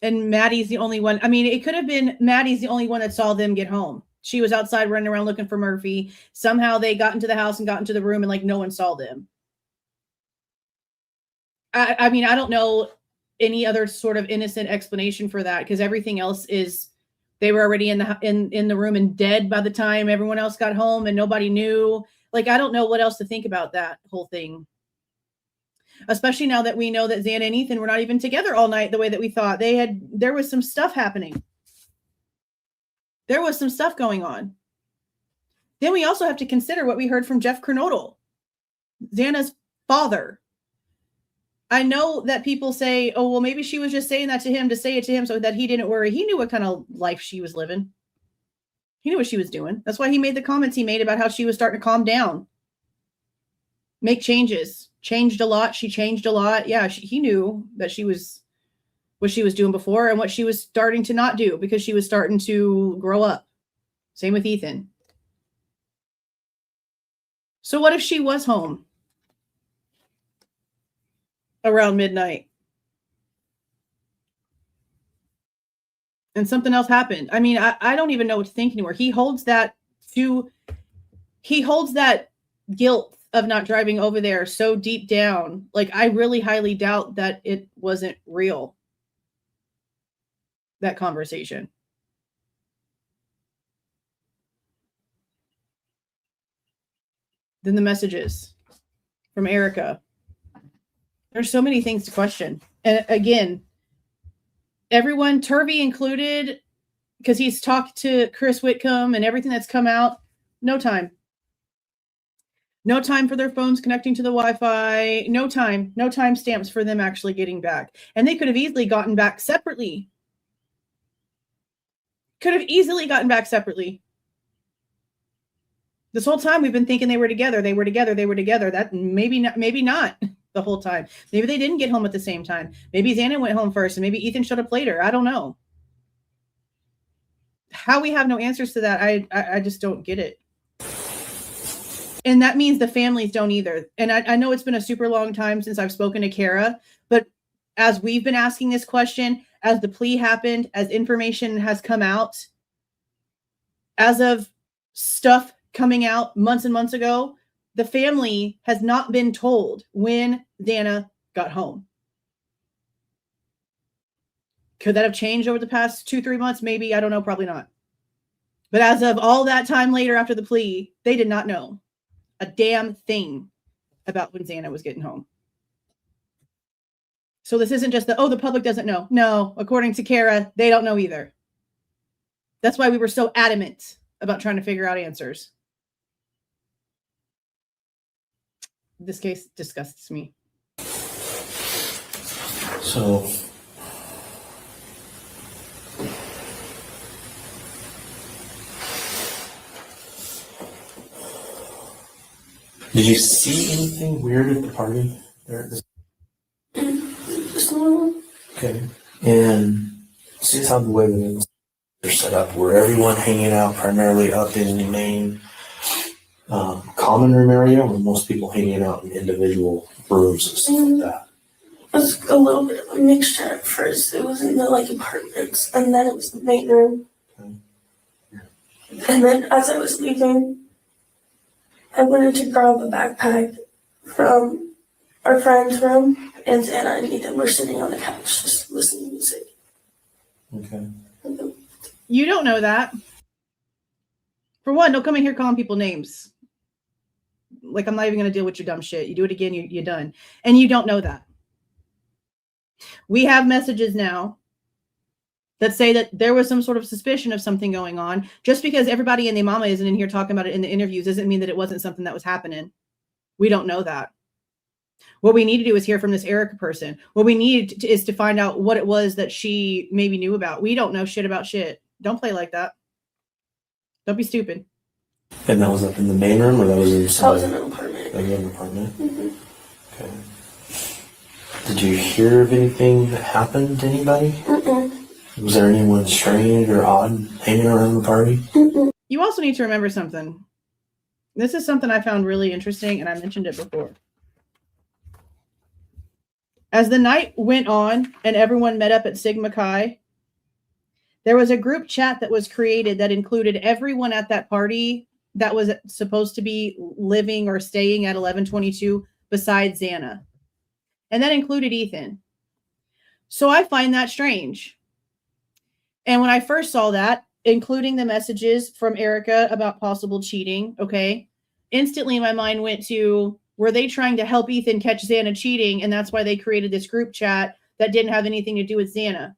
Speaker 2: and Maddie's the only one. I mean, it could have been Maddie's the only one that saw them get home. She was outside running around looking for Murphy. Somehow they got into the house and got into the room and no one saw them. I mean, I don't know any other sort of innocent explanation for that, because everything else is they were already in the room and dead by the time everyone else got home and nobody knew. I don't know what else to think about that whole thing. Especially now that we know that Xana and Ethan were not even together all night the way that we thought. There was some stuff happening. There was some stuff going on. Then we also have to consider what we heard from Jeff Kernodle, Xana's father. I know that people say, oh, well, maybe she was just saying that to him to say it to him so that he didn't worry. He knew what kind of life she was living. He knew what she was doing. That's why he made the comments he made about how she was starting to calm down, make changes, changed a lot. She changed a lot. Yeah, he knew that she was what she was doing before and what she was starting to not do because she was starting to grow up. Same with Ethan. So what if she was home around midnight and something else happened? I mean, I don't even know what to think anymore. He holds that guilt of not driving over there so deep down. I really highly doubt that it wasn't real, that conversation. Then the messages from Erica. There's so many things to question. And again, everyone, Turvey included, because he's talked to Chris Whitcomb and everything that's come out, no time. No time for their phones connecting to the Wi-Fi. No time stamps for them actually getting back. And they could have easily gotten back separately. This whole time we've been thinking they were together. That maybe not the whole time. Maybe they didn't get home at the same time. Maybe Xana went home first and maybe Ethan showed up later. I don't know. How we have no answers to that, I just don't get it. And that means the families don't either. And I know it's been a super long time since I've spoken to Kara, but as we've been asking this question, as the plea happened, as information has come out, as of stuff coming out months and months ago, the family has not been told when Xana got home. Could that have changed over the past 2-3 months? Maybe. I don't know. Probably not. But as of all that time later after the plea, they did not know a damn thing about when Xana was getting home. So this isn't just the public doesn't know. No, according to Kara, they don't know either. That's why we were so adamant about trying to figure out answers. This case disgusts me.
Speaker 3: So, did you see anything weird at the party there?
Speaker 4: Just normal.
Speaker 3: Okay. And see how the way that they're set up, where everyone hanging out primarily up in the main common room area, or most people hanging out in individual rooms and stuff like that?
Speaker 4: It was a little bit of a mixture at first. It was in the apartments, and then it was the main room.
Speaker 3: Okay.
Speaker 4: And then as I was leaving, I went in to grab a backpack from our friend's room, and Xana and Ethan were sitting on the couch just listening to music.
Speaker 3: Okay.
Speaker 2: You don't know that. For one, don't come in here calling people names. Like, I'm not even going to deal with your dumb shit. You do it again, you're done. And you don't know that. We have messages now that say that there was some sort of suspicion of something going on. Just because everybody and their mama isn't in here talking about it in the interviews doesn't mean that it wasn't something that was happening. We don't know that. What we need to do is hear from this Erica person. What we need is to find out what it was that she maybe knew about. We don't know shit about shit. Don't play like that. Don't be stupid.
Speaker 3: And that was up in the main room, or that was in
Speaker 4: That was in an apartment.
Speaker 3: That was in an apartment?
Speaker 4: Mm-hmm.
Speaker 3: Okay. Did you hear of anything that happened to anybody?
Speaker 4: Mm-mm.
Speaker 3: Was there anyone strange or odd hanging around the party?
Speaker 4: Mm-mm.
Speaker 2: You also need to remember something. This is something I found really interesting, and I mentioned it before. As the night went on and everyone met up at Sigma Chi, there was a group chat that was created that included everyone at that party that was supposed to be living or staying at 1122 besides Xana. And that included Ethan. So I find that strange. And when I first saw that, including the messages from Erica about possible cheating, okay, instantly my mind went to, were they trying to help Ethan catch Xana cheating? And that's why they created this group chat that didn't have anything to do with Xana.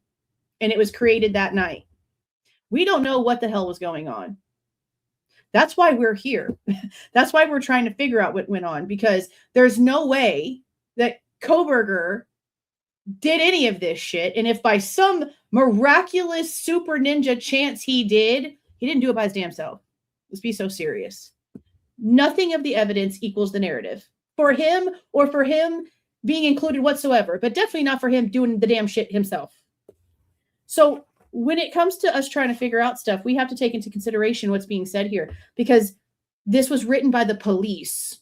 Speaker 2: And it was created that night. We don't know what the hell was going on. That's why we're here. That's why we're trying to figure out what went on, because there's no way that Kohberger did any of this shit. And if by some miraculous super ninja chance he didn't do it by his damn self. Let's be so serious. Nothing of the evidence equals the narrative for him or for him being included whatsoever, but definitely not for him doing the damn shit himself. So when it comes to us trying to figure out stuff, we have to take into consideration what's being said here, because this was written by the police.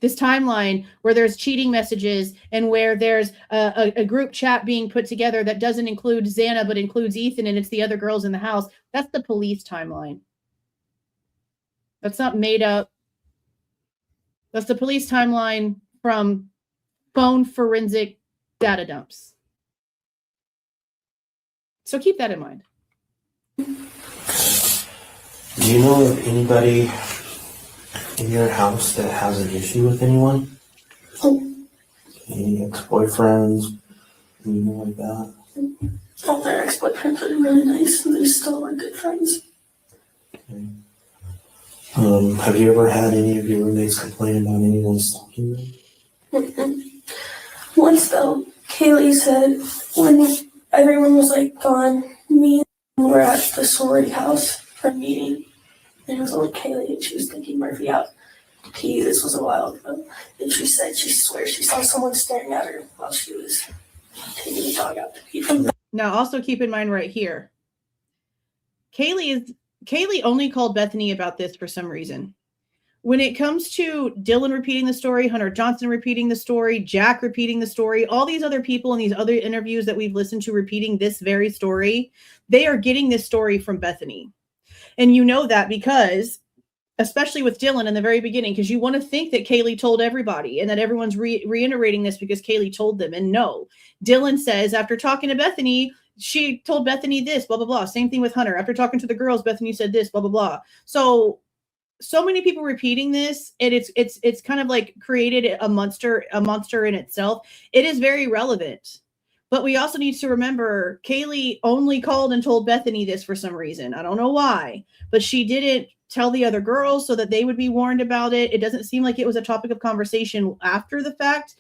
Speaker 2: This timeline where there's cheating messages and where there's a group chat being put together that doesn't include Xana but includes Ethan and it's the other girls in the house, that's the police timeline. That's not made up. That's the police timeline from phone forensic data dumps. So keep that in mind.
Speaker 3: Do you know of anybody in your house that has an issue with anyone? Any ex-boyfriends? Anything like that?
Speaker 4: All their ex-boyfriends are really nice, and they still are good friends.
Speaker 3: Okay. Have you ever had any of your roommates complain about anyone stalking them?
Speaker 4: Mm-mm. Once though, Kaylee said when everyone was gone, me and were at the sorority house for a meeting, and it was only Kaylee, and she was taking Murphy out to pee. This was a while ago, and she said she swears she saw someone staring at her while she was taking the dog out to pee.
Speaker 2: Now, also keep in mind right here, Kaylee only called Bethany about this for some reason. When it comes to Dylan repeating the story, Hunter Johnson repeating the story, Jack repeating the story, all these other people in these other interviews that we've listened to repeating this very story, they are getting this story from Bethany. And you know that because, especially with Dylan in the very beginning, because you want to think that Kaylee told everybody and that everyone's reiterating this because Kaylee told them. And no, Dylan says after talking to Bethany, she told Bethany this, blah, blah, blah. Same thing with Hunter. After talking to the girls, Bethany said this, blah, blah, blah. So many people repeating this, and it's kind of like created a monster in itself. It is very relevant. But we also need to remember Kaylee only called and told Bethany this for some reason. I don't know why, but she didn't tell the other girls so that they would be warned about it. It doesn't seem like it was a topic of conversation after the fact.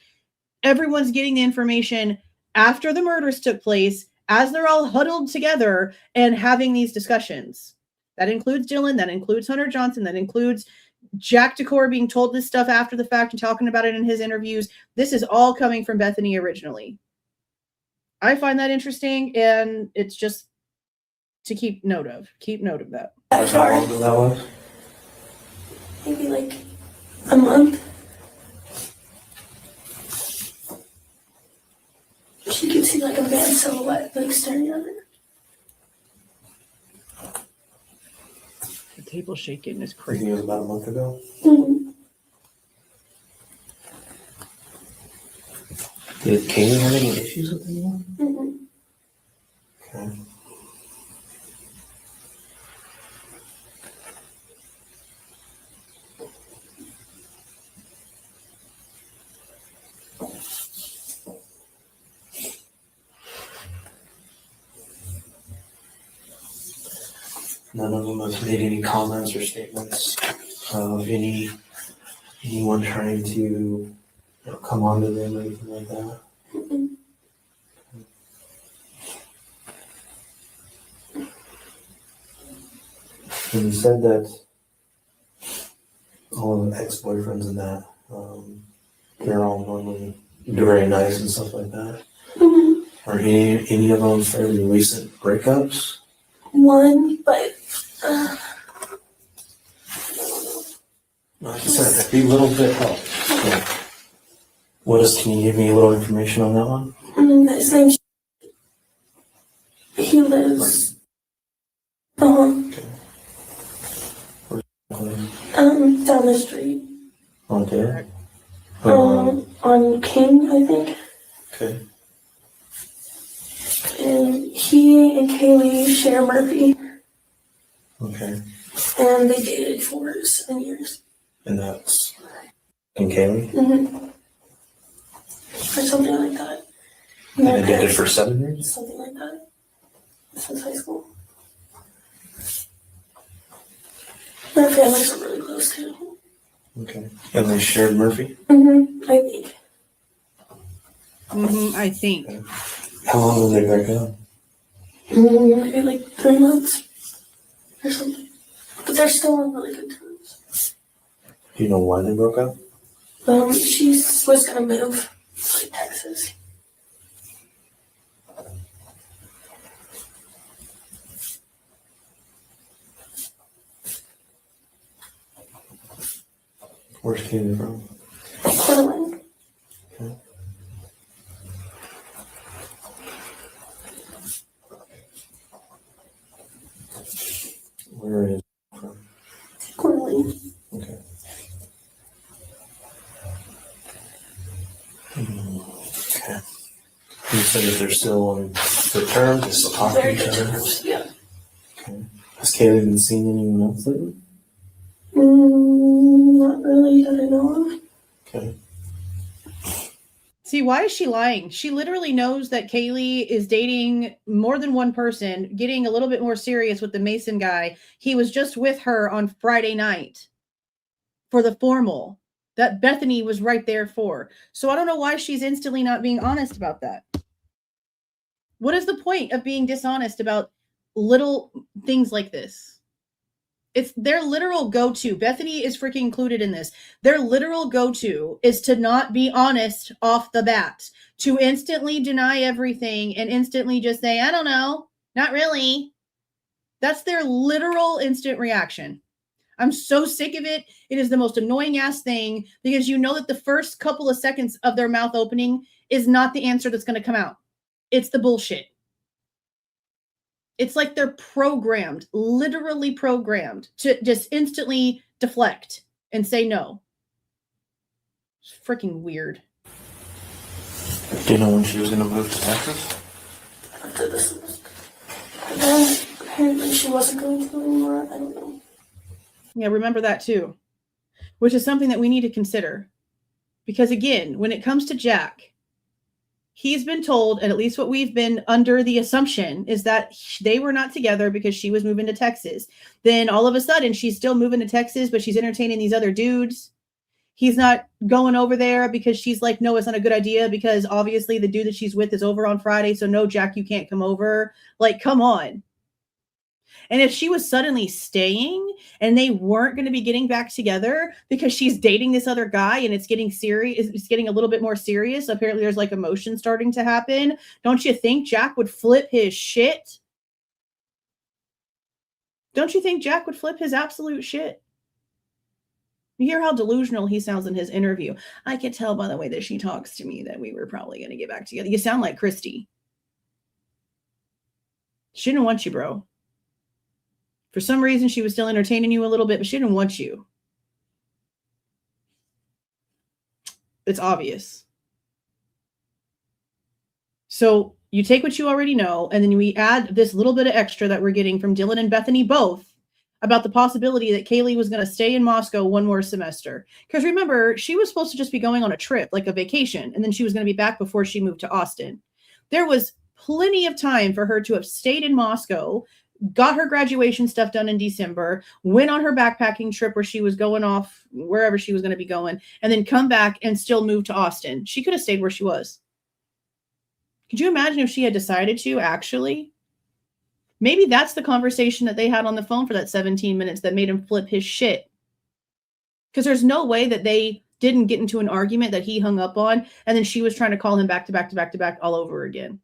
Speaker 2: Everyone's getting the information after the murders took place, as they're all huddled together and having these discussions. That includes Dylan, that includes Hunter Johnson, that includes Jack Decor being told this stuff after the fact and talking about it in his interviews. This is all coming from Bethany originally. I find that interesting, and it's just to keep note of. Keep note of that.
Speaker 3: How long ago that was?
Speaker 4: a month. She can see like a man silhouette like staring at her.
Speaker 2: The table shaking is
Speaker 3: I think
Speaker 2: crazy.
Speaker 3: it was about a month ago.
Speaker 4: Mm-hmm.
Speaker 3: Did Kaylee have any issues with anyone?
Speaker 4: Mm-hmm.
Speaker 3: Okay. None of them have made any comments or statements of anyone trying to come onto them or anything like that.
Speaker 4: Mm-hmm.
Speaker 3: And you said that all of the ex-boyfriends and that, they're all normally very nice and stuff like that.
Speaker 4: Mm-hmm.
Speaker 3: Are any of them fairly recent breakups?
Speaker 4: One, but
Speaker 3: Like I said, every little bit helps. Yeah. Can you give me a little information on that one?
Speaker 4: his name's. He lives.
Speaker 3: Okay.
Speaker 4: Down the street.
Speaker 3: Okay.
Speaker 4: On King, I think.
Speaker 3: Okay.
Speaker 4: And he and Kaylee share Murphy,
Speaker 3: Okay.
Speaker 4: and they dated for 7 years.
Speaker 3: And that's in Kaylee?
Speaker 4: Mm-hmm. Or something like that.
Speaker 3: And they did it for 7 years?
Speaker 4: Something like that. Since high school. Their families are really close too.
Speaker 3: Okay. And they shared Murphy?
Speaker 4: Mm-hmm. I think.
Speaker 2: I think.
Speaker 3: How long did they break up?
Speaker 4: Maybe like 3 months or something. But they're still on really good terms.
Speaker 3: Do you know why they broke up?
Speaker 4: She was gonna move to Texas.
Speaker 3: Where's Kaylee from?
Speaker 4: Portland.
Speaker 3: Okay. Where is it from?
Speaker 4: Portland.
Speaker 3: Okay. Okay. You said that they're still on good terms, they still talk to
Speaker 4: Very
Speaker 3: each
Speaker 4: good
Speaker 3: other?
Speaker 4: terms. Yeah.
Speaker 3: Okay. Has Kaylee been seeing anyone else lately?
Speaker 4: Not really that I know of.
Speaker 3: Okay.
Speaker 2: See, why is she lying? She literally knows that Kaylee is dating more than one person, getting a little bit more serious with the Mason guy. He was just with her on Friday night for the formal that Bethany was right there for. So I don't know why she's instantly not being honest about that. What is the point of being dishonest about little things like this? It's their literal go-to. Bethany is freaking included in this. Their literal go-to is to not be honest off the bat, to instantly deny everything and instantly just say, I don't know, not really. That's their literal instant reaction. I'm so sick of it. It is the most annoying ass thing because you know that the first couple of seconds of their mouth opening is not the answer that's going to come out. It's the bullshit. It's like they're programmed, literally programmed to just instantly deflect and say no. It's freaking weird.
Speaker 3: Do you know when she was going to move to Texas?
Speaker 4: After this semester. And then apparently she wasn't going to anymore. I don't know.
Speaker 2: Yeah, remember that too. Which is something that we need to consider. Because again, when it comes to Jack, he's been told, and at least what we've been under the assumption, is that they were not together because she was moving to Texas. Then all of a sudden, she's still moving to Texas, but she's entertaining these other dudes. He's not going over there because she's like, no, it's not a good idea because obviously the dude that she's with is over on Friday. So no, Jack, you can't come over. Like, come on. And if she was suddenly staying and they weren't going to be getting back together because she's dating this other guy and it's getting serious, it's getting a little bit more serious. Apparently there's like emotion starting to happen. Don't you think Jack would flip his shit? Don't you think Jack would flip his absolute shit? You hear how delusional he sounds in his interview. I could tell by the way that she talks to me that we were probably going to get back together. You sound like Christy. She didn't want you, bro. For some reason, she was still entertaining you a little bit, but she didn't want you. It's obvious. So you take what you already know, and then we add this little bit of extra that we're getting from Dylan and Bethany both about the possibility that Kaylee was going to stay in Moscow one more semester. Because remember, she was supposed to just be going on a trip, like a vacation, and then she was going to be back before she moved to Austin. There was plenty of time for her to have stayed in Moscow, got her graduation stuff done in December, went on her backpacking trip where she was going off wherever she was going to be going, and then come back and still move to Austin. She could have stayed where she was. Could you imagine if she had decided to actually? Maybe that's the conversation that they had on the phone for that 17 minutes that made him flip his shit. Because there's no way that they didn't get into an argument that he hung up on, and then she was trying to call him back to back to back to back all over again.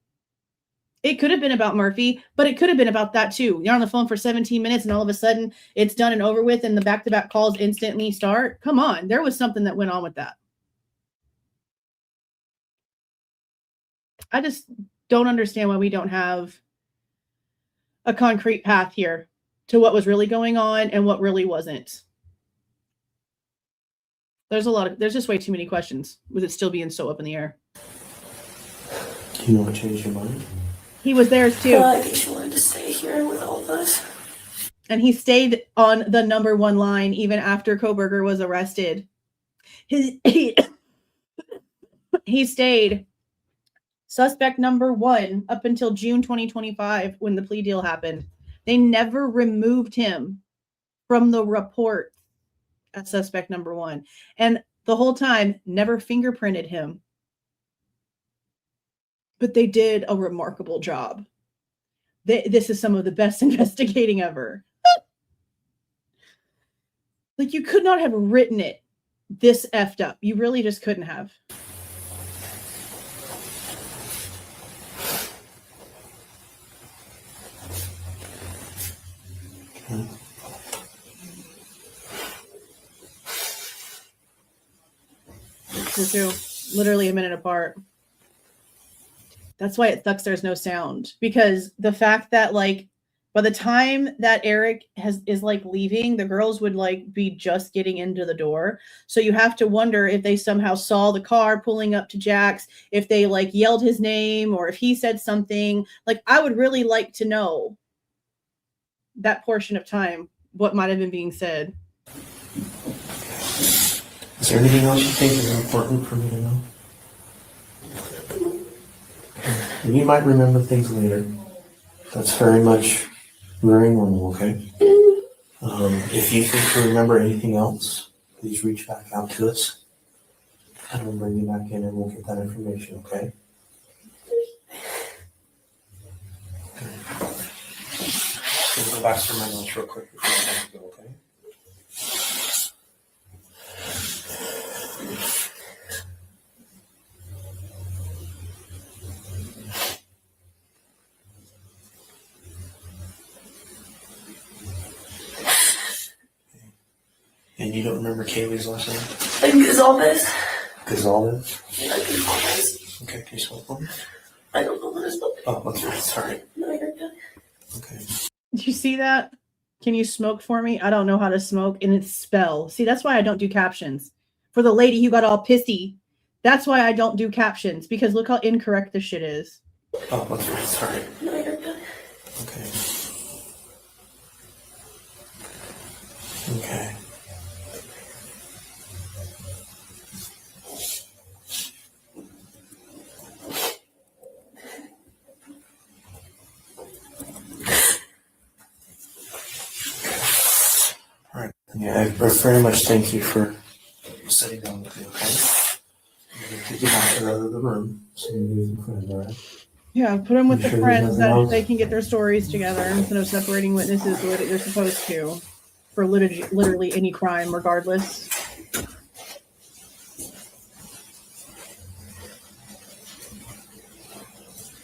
Speaker 2: It could have been about Murphy, but it could have been about that too. You're on the phone for 17 minutes and all of a sudden it's done and over with and the back-to-back calls instantly start. Come on. There was something that went on with that. I just don't understand why we don't have a concrete path here to what was really going on and what really wasn't. There's just way too many questions with it still being so up in the air.
Speaker 3: Do you know what changed your mind?
Speaker 2: He was there too.
Speaker 4: I think she wanted to stay here with all of us.
Speaker 2: And he stayed on the number one line even after Kohberger was arrested. He stayed suspect number one up until June 2025 when the plea deal happened. They never removed him from the report as suspect number one. And the whole time, never fingerprinted him. But they did a remarkable job. This is some of the best investigating ever. Like, you could not have written it this effed up. You really just couldn't have. Me too. Literally a minute apart. That's why it sucks there's no sound. Because the fact that, like, by the time that Eric is like leaving, the girls would like be just getting into the door. So you have to wonder if they somehow saw the car pulling up to Jack's, if they like yelled his name, or if he said something. Like, I would really like to know that portion of time, what might have been being said.
Speaker 3: Is there anything else you think is important for me to know? And you might remember things later. That's very normal, okay? If you think you remember anything else, please reach back out to us. And we'll bring you back in and we'll get that information, okay? Let's go back through my notes real quick before I have to go, okay? And you don't remember Kaylee's last name?
Speaker 4: Like Goncalves.
Speaker 3: Goncalves?
Speaker 4: Yeah, Goncalves.
Speaker 3: Okay, can you spell it for me?
Speaker 4: I don't know what it's called.
Speaker 3: Oh, okay, sorry.
Speaker 4: No, you're good.
Speaker 3: Okay.
Speaker 2: Did you see that? Can you smoke for me? I don't know how to smoke, and it's spell. See, that's why I don't do captions. For the lady who got all pissy, that's why I don't do captions, because look how incorrect this shit is.
Speaker 3: Oh, okay, sorry.
Speaker 4: No, you're good.
Speaker 3: Okay. Okay. All right. Yeah, I very much thank you for sitting down with me, okay? I'm going to take you back to the other room so you can put in there.
Speaker 2: Yeah, put them with
Speaker 3: You
Speaker 2: the
Speaker 3: sure
Speaker 2: friends
Speaker 3: there's
Speaker 2: that
Speaker 3: nothing else?
Speaker 2: they can get their stories together instead of separating witnesses the way that they're supposed to for literally any crime, regardless.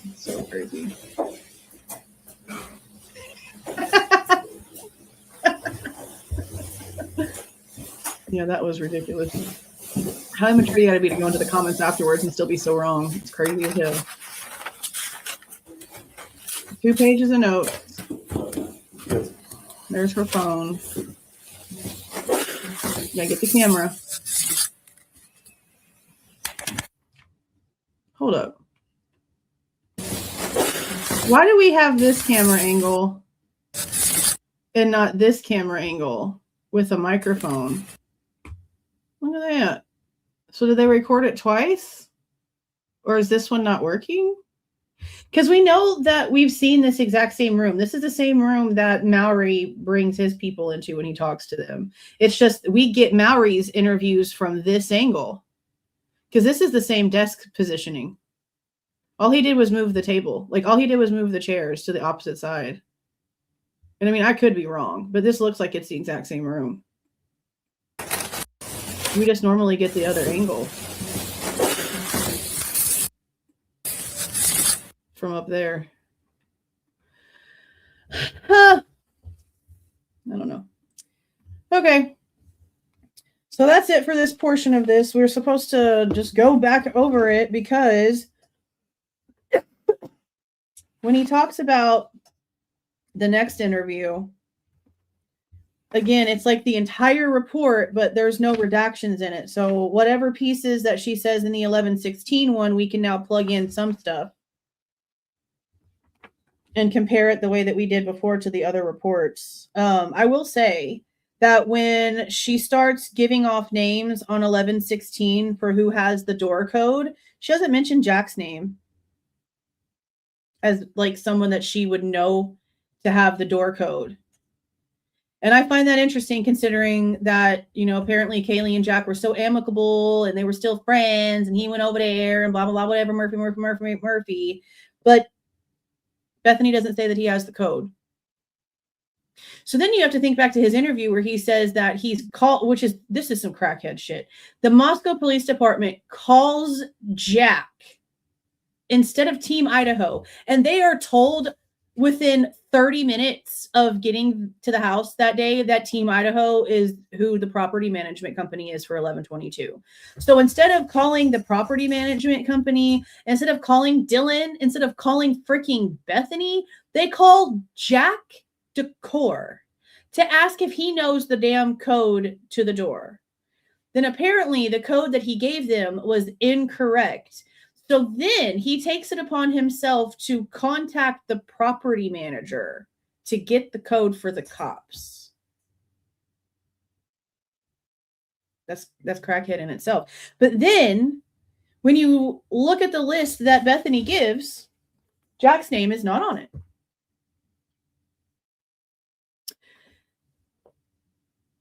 Speaker 2: It's so crazy. Yeah, that was ridiculous. How immature you gotta be to go into the comments afterwards and still be so wrong. It's crazy as hell. 2 pages of notes. There's her phone. Yeah, get the camera. Hold up. Why do we have this camera angle and not this camera angle with a microphone? Look at that. So did they record it twice? Or is this one not working? Because we know that we've seen this exact same room. This is the same room that Mowry brings his people into when he talks to them. It's just we get Mowry's interviews from this angle. Because this is the same desk positioning. All he did was move the table. Like, all he did was move the chairs to the opposite side. And I mean, I could be wrong, but this looks like it's the exact same room. We just normally get the other angle from up there. I don't know. Okay. So that's it for this portion of this. We're supposed to just go back over it because when he talks about the next interview, again, it's like the entire report, but there's no redactions in it. So whatever pieces that she says in the 1116 one, we can now plug in some stuff and compare it the way that we did before to the other reports. I will say that when she starts giving off names on 1116 for who has the door code, she doesn't mention Jack's name as like someone that she would know to have the door code. And I find that interesting considering that, you know, apparently Kaylee and Jack were so amicable and they were still friends and he went over there and blah, blah, blah, whatever, Murphy. But Bethany doesn't say that he has the code. So then you have to think back to his interview where he says that he's called, this is some crackhead shit. The Moscow Police Department calls Jack instead of Team Idaho. And they are told within 30 minutes of getting to the house that day that Team Idaho is who the property management company is for 1122. So instead of calling the property management company, instead of calling Dylan, instead of calling freaking Bethany, they called Jack Decor to ask if he knows the damn code to the door. Then apparently the code that he gave them was incorrect. So then he takes it upon himself to contact the property manager to get the code for the cops. That's crackhead in itself. But then when you look at the list that Bethany gives, Jack's name is not on it.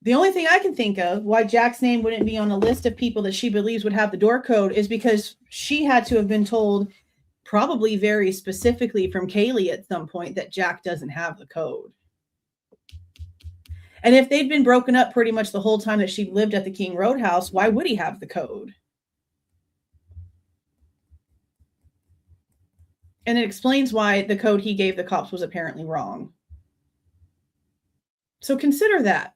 Speaker 2: The only thing I can think of why Jack's name wouldn't be on a list of people that she believes would have the door code is because she had to have been told probably very specifically from Kaylee at some point that Jack doesn't have the code. And if they'd been broken up pretty much the whole time that she lived at the King Roadhouse, why would he have the code? And it explains why the code he gave the cops was apparently wrong. So consider that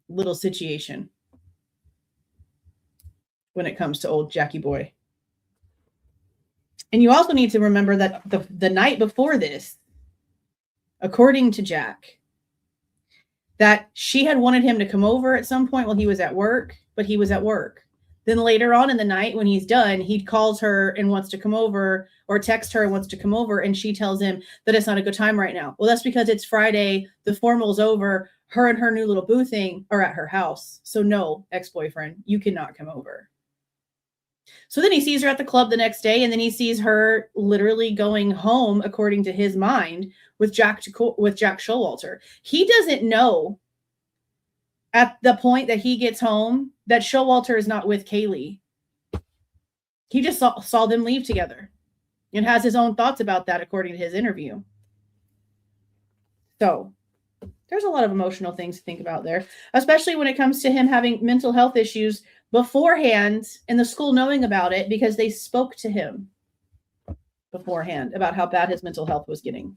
Speaker 2: little situation when it comes to old Jackie boy. And you also need to remember that the night before this, according to Jack, that she had wanted him to come over at some point while he was at work, but he was at work. Then later on in the night when he's done, he calls her and wants to come over, or texts her and wants to come over, and she tells him that it's not a good time right now. Well, that's because it's Friday, the formal's over, her and her new little boo thing are at her house. So no, ex-boyfriend, you cannot come over. So then he sees her at the club the next day, and then he sees her literally going home, according to his mind, with Jack Showalter. He doesn't know at the point that he gets home that Showalter is not with Kaylee. He just saw them leave together and has his own thoughts about that, according to his interview. So there's a lot of emotional things to think about there, especially when it comes to him having mental health issues beforehand and the school knowing about it because they spoke to him beforehand about how bad his mental health was getting.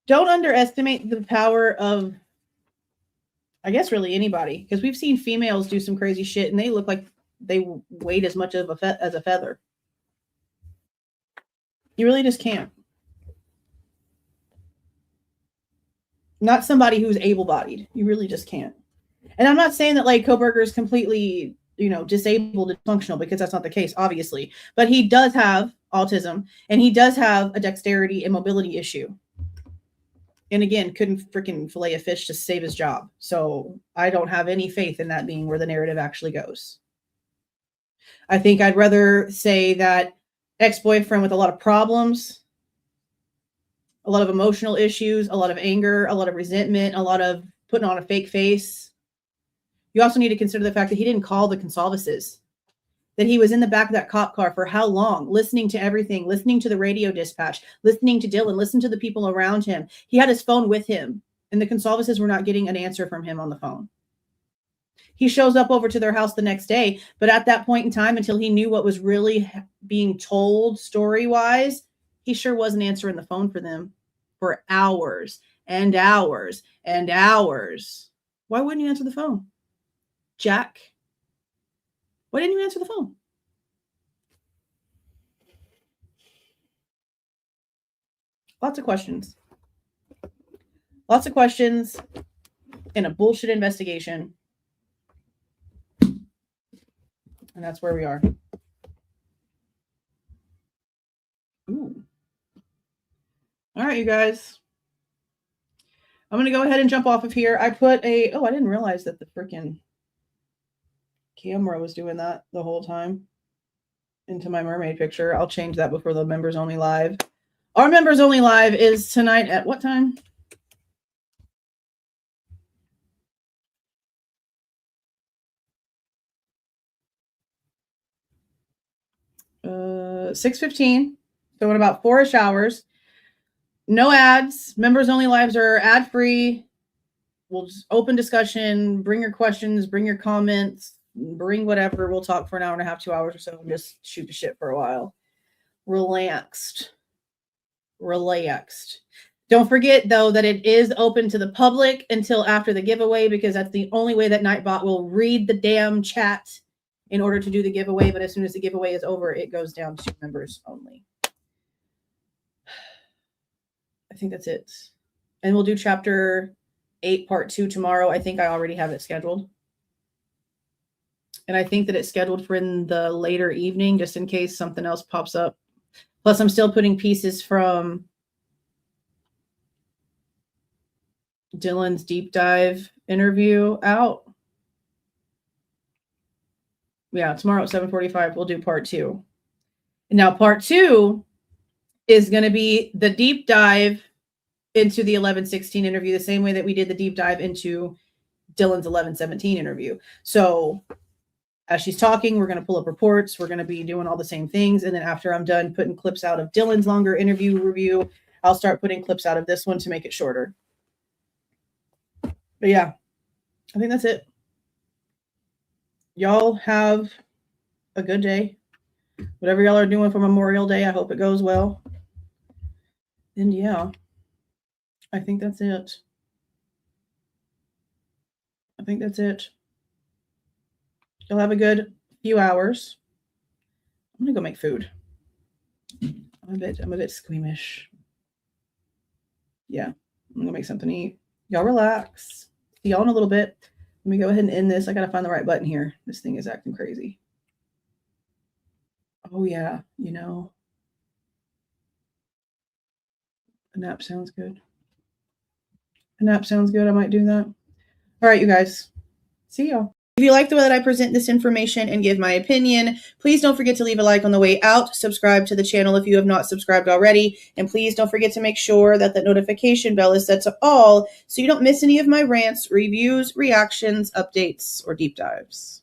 Speaker 2: Don't underestimate the power of, I guess, really anybody, because we've seen females do some crazy shit and they look like they weighed as much as a feather. You really just can't. Not somebody who's able-bodied. You really just can't. And I'm not saying that like Kohberger is completely, disabled and functional, because that's not the case, obviously. But he does have autism, and he does have a dexterity and mobility issue. And again, couldn't freaking fillet a fish to save his job. So I don't have any faith in that being where the narrative actually goes. I think I'd rather say that ex-boyfriend with a lot of problems, a lot of emotional issues, a lot of anger, a lot of resentment, a lot of putting on a fake face. You also need to consider the fact that he didn't call the Goncalveses, that he was in the back of that cop car for how long, listening to everything, listening to the radio dispatch, listening to Dylan, listening to the people around him. He had his phone with him, and the Goncalveses were not getting an answer from him on the phone. He shows up over to their house the next day, but at that point in time, until he knew what was really being told story-wise, he sure wasn't answering the phone for them for hours and hours and hours. Why wouldn't you answer the phone, Jack? Why didn't you answer the phone? Lots of questions. Lots of questions in a bullshit investigation. And that's where we are. Ooh. All right, you guys. I'm going to go ahead and jump off of here. I put I didn't realize that the freaking camera was doing that the whole time into my mermaid picture. I'll change that before the members only live. Our members only live is tonight at what time? Uh, 6:15. So in about 4-ish hours. No ads. Members only lives are ad free. We'll just open discussion. Bring your questions. Bring your comments. Bring whatever. We'll talk for an hour and a half, 2 hours or so, and just shoot the shit for a while. Relaxed. Don't forget, though, that it is open to the public until after the giveaway, because that's the only way that Nightbot will read the damn chat in order to do the giveaway. But as soon as the giveaway is over, it goes down to members only. I think that's it. And we'll do chapter 8, part 2 tomorrow. I think I already have it scheduled. And I think that it's scheduled for in the later evening, just in case something else pops up. Plus, I'm still putting pieces from Dylan's deep dive interview out. Yeah, tomorrow at 7:45, we'll do part 2. And now part 2 is going to be the deep dive into the 11:16 interview, the same way that we did the deep dive into Dylan's 11:17 interview. So as she's talking, we're going to pull up reports. We're going to be doing all the same things. And then after I'm done putting clips out of Dylan's longer interview review, I'll start putting clips out of this one to make it shorter. But yeah, I think that's it. Y'all have a good day. Whatever y'all are doing for Memorial Day, I hope it goes well. And yeah, I think that's it. You'll have a good few hours. I'm gonna go make food. I'm a bit squeamish. Yeah, I'm gonna make something to eat. Y'all relax. See y'all in a little bit. Let me go ahead and end this. I gotta find the right button here. This thing is acting crazy. Oh yeah, a nap sounds good. I might do that. All right, you guys. See y'all. If you like the way that I present this information and give my opinion, please don't forget to leave a like on the way out. Subscribe to the channel if you have not subscribed already. And please don't forget to make sure that the notification bell is set to all so you don't miss any of my rants, reviews, reactions, updates, or deep dives.